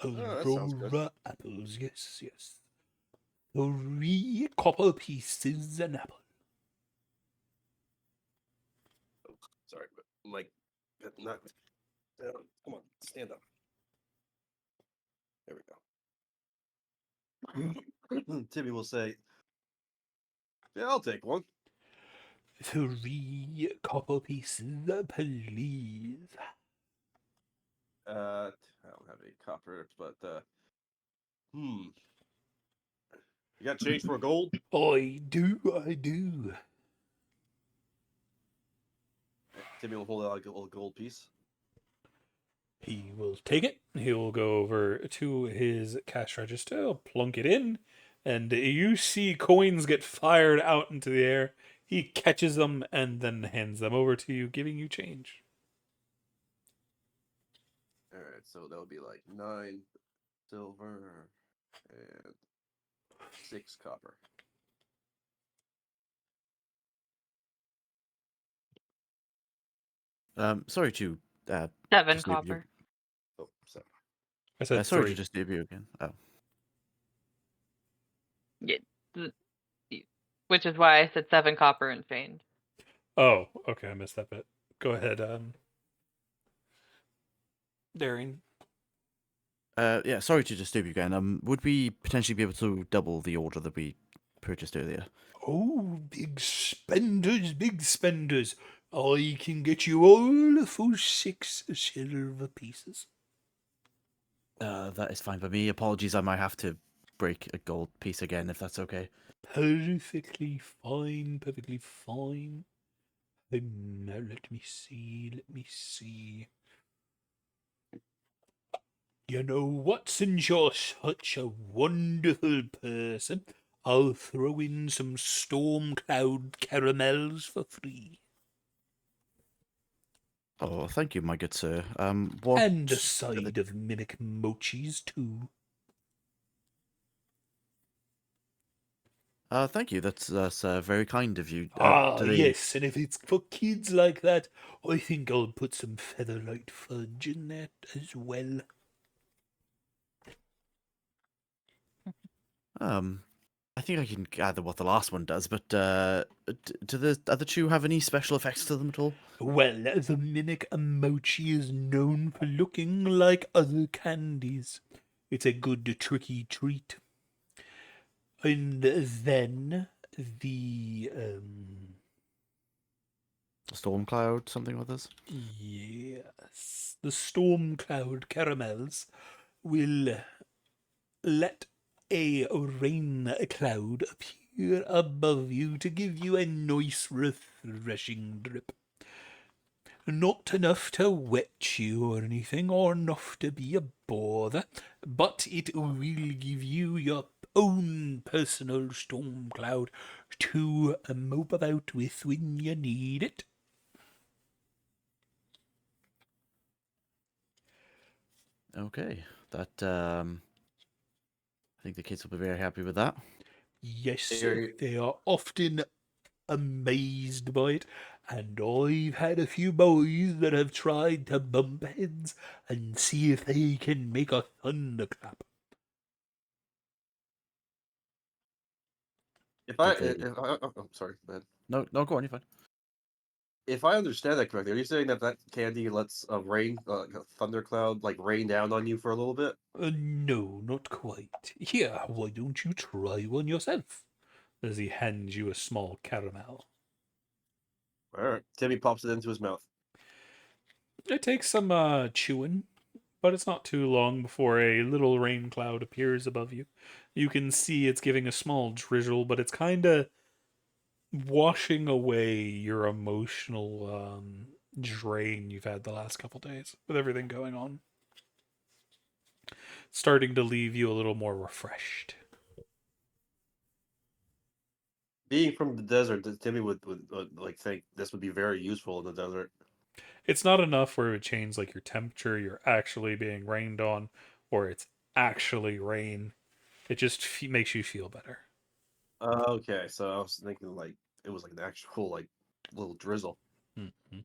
That sounds good. Aurora apples, yes. 3 copper pieces an apple. Oh, sorry, but not. Come on, stand up. There we go. Timmy will say, "Yeah, I'll take one." 3 copper pieces, please. I don't have any copper, but you got change for a gold? I do. Timmy will hold out a little gold piece. He will take it. He will go over to his cash register, plunk it in, and you see coins get fired out into the air. He catches them and then hands them over to you, giving you change. All right, so that would be like 9 silver and 6 copper. Sorry to 7 just leave you. copper. Oh, so I said Sorry 3. to just leave you again. Oh. Yeah, which is why I said 7 copper and change. Oh, okay, I missed that bit. Go ahead, Daring. Yeah, sorry to disturb you again. Would we potentially be able to double the order that we purchased earlier? Oh, big spenders. I can get you all for 6 silver pieces. That is fine by me. Apologies, I might have to break a gold piece again, if that's okay. Perfectly fine. Now let me see. You know what, since you're such a wonderful person, I'll throw in some storm cloud caramels for free. Oh, thank you, my good sir. What? And a side of mimic mochis too. Thank you. That's very kind of you. Ah, Do they? yes, and if it's for kids like that, I think I'll put some featherlight fudge in there as well. I think I can gather what the last one does, but do the other two have any special effects to them at all? Well, the mimic mochi is known for looking like other candies. It's a good tricky treat. And then the Storm cloud, something like this. yes, the storm cloud caramels will let a rain cloud appear above you to give you a nice refreshing drip. Not enough to wet you or anything, or enough to be a bother, but it will give you your own personal storm cloud to mope about with when you need it. Okay, that I think the kids will be very happy with that. Yes, Here- they are often amazed by it, and I've had a few boys that have tried to bump heads and see if they can make a thunderclap. Okay. I'm sorry, man. No, go on, you're fine. If I understand that correctly, are you saying that candy lets a a thundercloud, like rain down on you for a little bit? No, not quite. Here, why don't you try one yourself? As he hands you a small caramel. All right. Timmy pops it into his mouth. It takes some chewing, but it's not too long before a little rain cloud appears above you. You can see it's giving a small drizzle, but it's kind of washing away your emotional drain you've had the last couple days with everything going on. Starting to leave you a little more refreshed. Being from the desert, Timmy would like think this would be very useful in the desert. It's not enough where it changes like your temperature, you're actually being rained on, or it's actually rain. It just makes you feel better. Okay, so I was thinking like it was like an actual like little drizzle. Mm-hmm.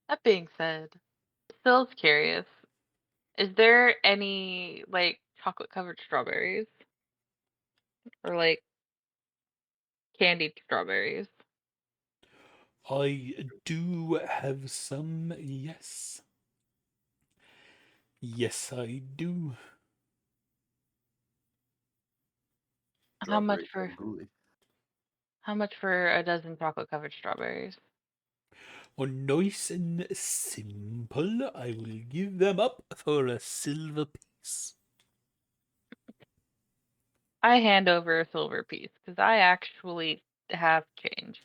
That being said, Phil's curious. Is there any like chocolate covered strawberries or like candied strawberries? I do have some, yes. Yes, I do. How much Strawberry for creme a dozen chocolate covered strawberries? Oh, nice and simple. I will give them up for a silver piece. I hand over a silver piece because I actually have change.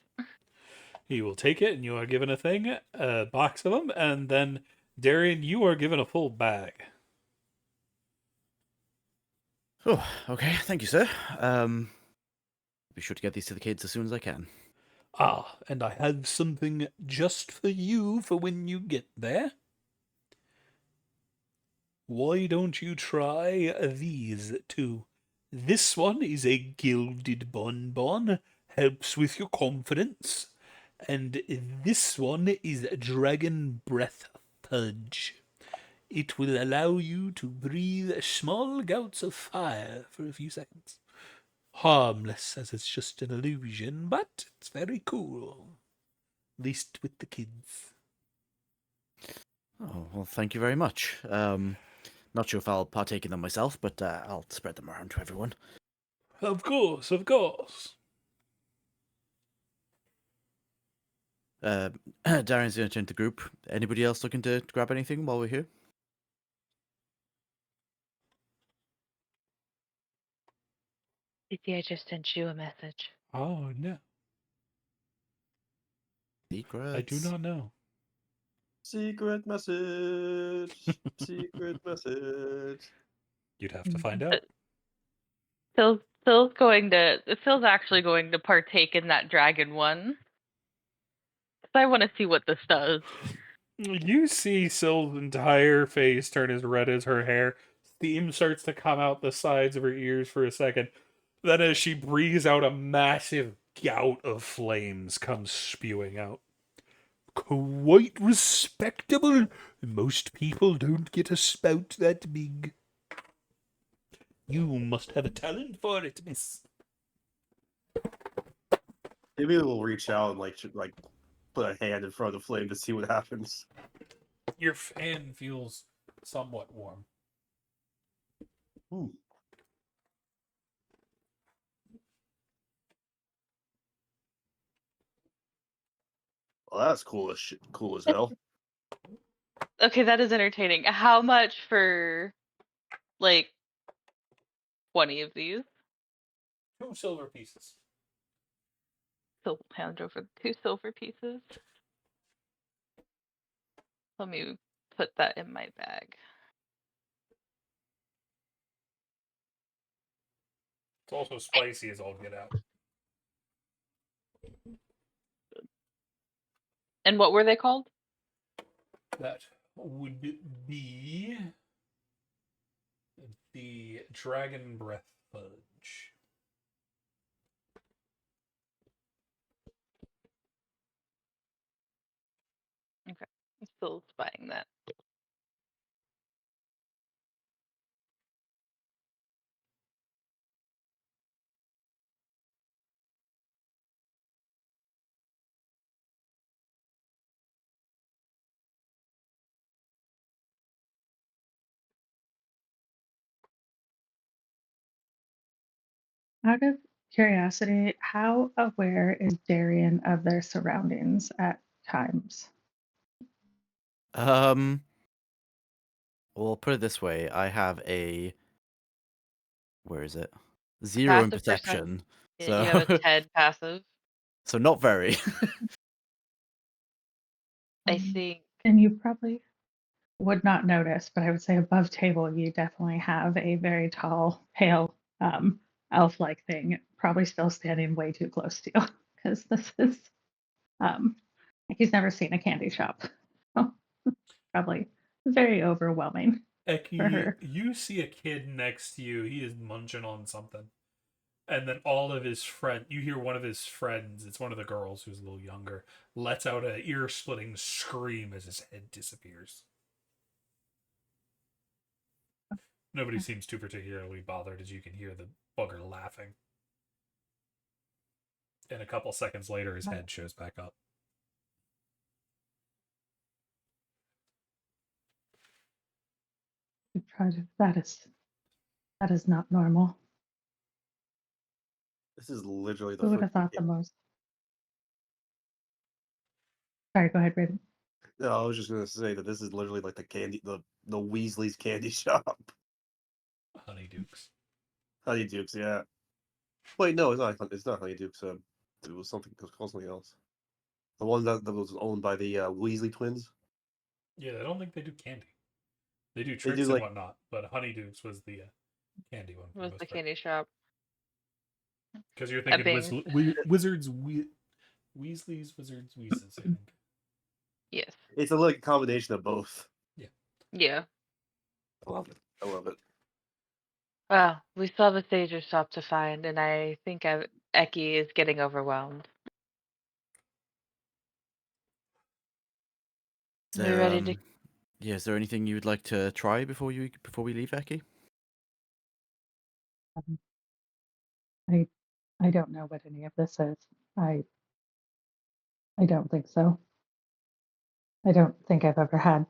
He will take it, and you are given a box of them, and then Darian, you are given a full bag. Oh, okay. Thank you, sir. Be sure to get these to the kids as soon as I can. Ah, and I have something just for you for when you get there. Why don't you try these two? This one is a gilded bonbon, helps with your confidence. And this one is dragon breath fudge. It will allow you to breathe small gouts of fire for a few seconds. Harmless, as it's just an illusion, but it's very cool. At least with the kids. Oh, well, thank you very much. Not sure if I'll partake in them myself, but I'll spread them around to everyone. Of course, of course. Darian's going to turn to the group. Anybody else looking to grab anything while we're here? Cece, I just sent you a message. Oh, no. Secrets. I do not know. Secret message. Secret message. You'd have to find out. Phil's actually going to partake in that dragon one. I want to see what this does. You see Syl's entire face turn as red as her hair. Steam starts to come out the sides of her ears for a second. Then, as she breathes out, a massive gout of flames comes spewing out. Quite respectable. Most people don't get a spout that big. You must have a talent for it, miss. Timmy will reach out and like put a hand in front of the flame to see what happens. Your fan feels somewhat warm. Ooh. Well, that's cool as hell. Okay, that is entertaining. How much for like 20 of these? 2 silver pieces. So hand over 2 silver pieces. Let me put that in my bag. It's also spicy as all get out. And what were they called? That would be the dragon breath fudge. Okay, I'm still spying that. How does curiosity, how aware is Darian of their surroundings at times? Well, put it this way: I have a where is it? 0 in Passive perception. You have a So, 10 passive. so not very. I Um, think And you probably would not notice, but I would say above table, you definitely have a very tall, pale, elf-like thing, probably still standing way too close to you, because this is like he's never seen a candy shop. Probably very overwhelming for Eki, her. you see a kid next to you. He is munching on something. And then all of his friends, you hear one of his friends, it's one of the girls who's a little younger, lets out an ear-splitting scream as his head disappears. Nobody seems too particularly bothered as you can hear the bugger laughing. And a couple seconds later, his head shows back up. That is not normal. This is literally the Who would have freaking. thought the most? Sorry, go ahead, Raven. No, I was just gonna say that this is literally like the Weasley's candy shop. Honeydukes. Honeydukes, yeah. Wait, no, it's not. It's not Honeydukes. It was something. It was called something else. The one that was owned by the Weasley twins. Yeah, I don't think they do candy. They do They do tricks and like whatnot, but Honeydukes was the candy one for the was most the part. candy shop. Because you're That thinking being Wizards, Weasley's Wizards, Weezes, I think. yes. it's a like combination of both. Yeah. I love it. I love it. Well, we still have a Sager shop to find, and I think Eki is getting overwhelmed. Is We there ready to? yeah, is there anything you would like to try before we leave, Eki? Um, I don't know what any of this is. I I don't think so. I don't think I've ever had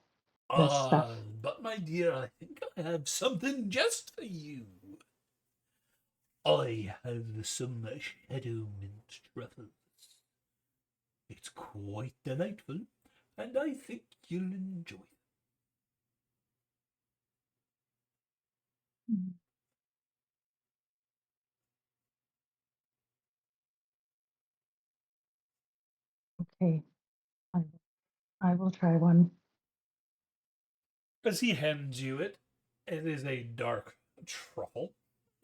this stuff. But my dear, I think I have something just for you. I have some shadow mint truffles. It's quite delightful, and I think you'll enjoy it. Mm. Okay, I, I will try one. As he hands you it, it is a dark truffle,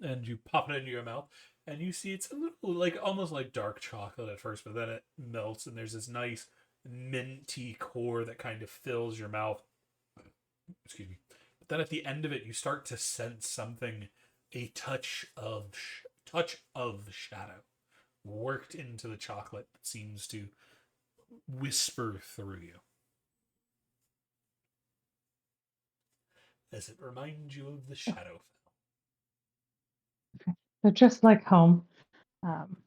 and you pop it into your mouth, and you see it's a little like almost like dark chocolate at first, but then it melts, and there's this nice minty core that kind of fills your mouth. Excuse me. But then at the end of it, you start to sense something, a touch of shadow worked into the chocolate that seems to whisper through you as it reminds you of the Shadowfell. They're just like home. Um,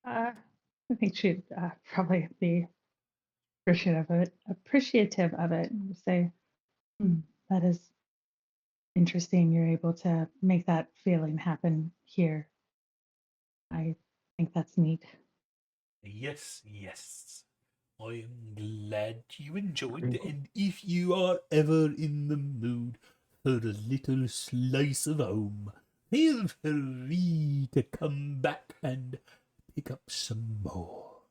I think she'd probably be appreciative of it, and say, "Hmm, that is interesting. You're able to make that feeling happen here. I think that's neat." Yes, yes. I am glad you enjoyed, and if you are ever in the mood for a little slice of home, feel free to come back and pick up some more.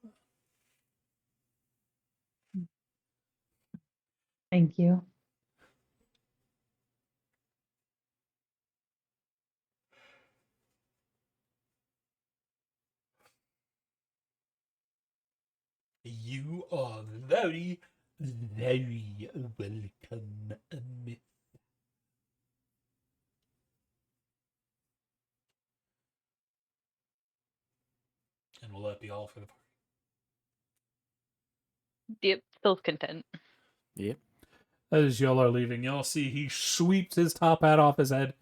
Thank you. You are very, very welcome, miss. And will that be all for the party? Yep, still content. Yep. As y'all are leaving, y'all see he sweeps his top hat off his head,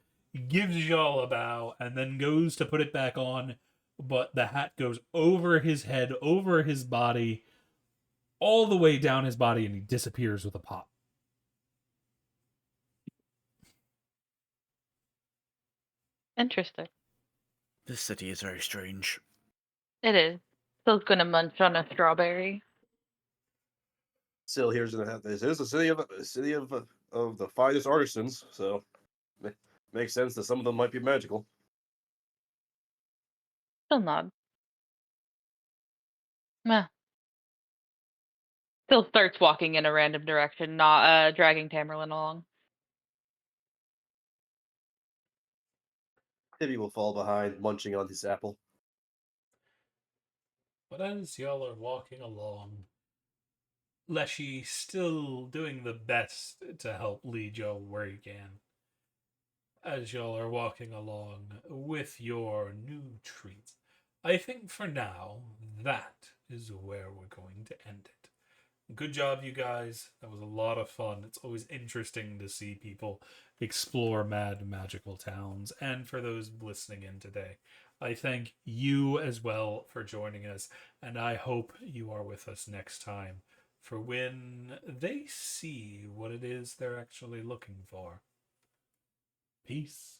gives y'all a bow, and then goes to put it back on. But the hat goes over his head, over his body, all the way down his body, and he disappears with a pop. Interesting. This city is very strange. It is. Still's gonna munch on a strawberry. Still, this is a city of the finest artisans, so makes sense that some of them might be magical. Still nod. Meh. Still starts walking in a random direction, not dragging Tammerlan along. Tibby will fall behind, munching on his apple. But as y'all are walking along, Leshy still doing the best to help lead y'all where he can. As y'all are walking along with your new treat, I think for now that is where we're going to end it. Good job, you guys. That was a lot of fun. It's always interesting to see people explore mad magical towns. And for those listening in today, I thank you as well for joining us. And I hope you are with us next time for when they see what it is they're actually looking for. Peace.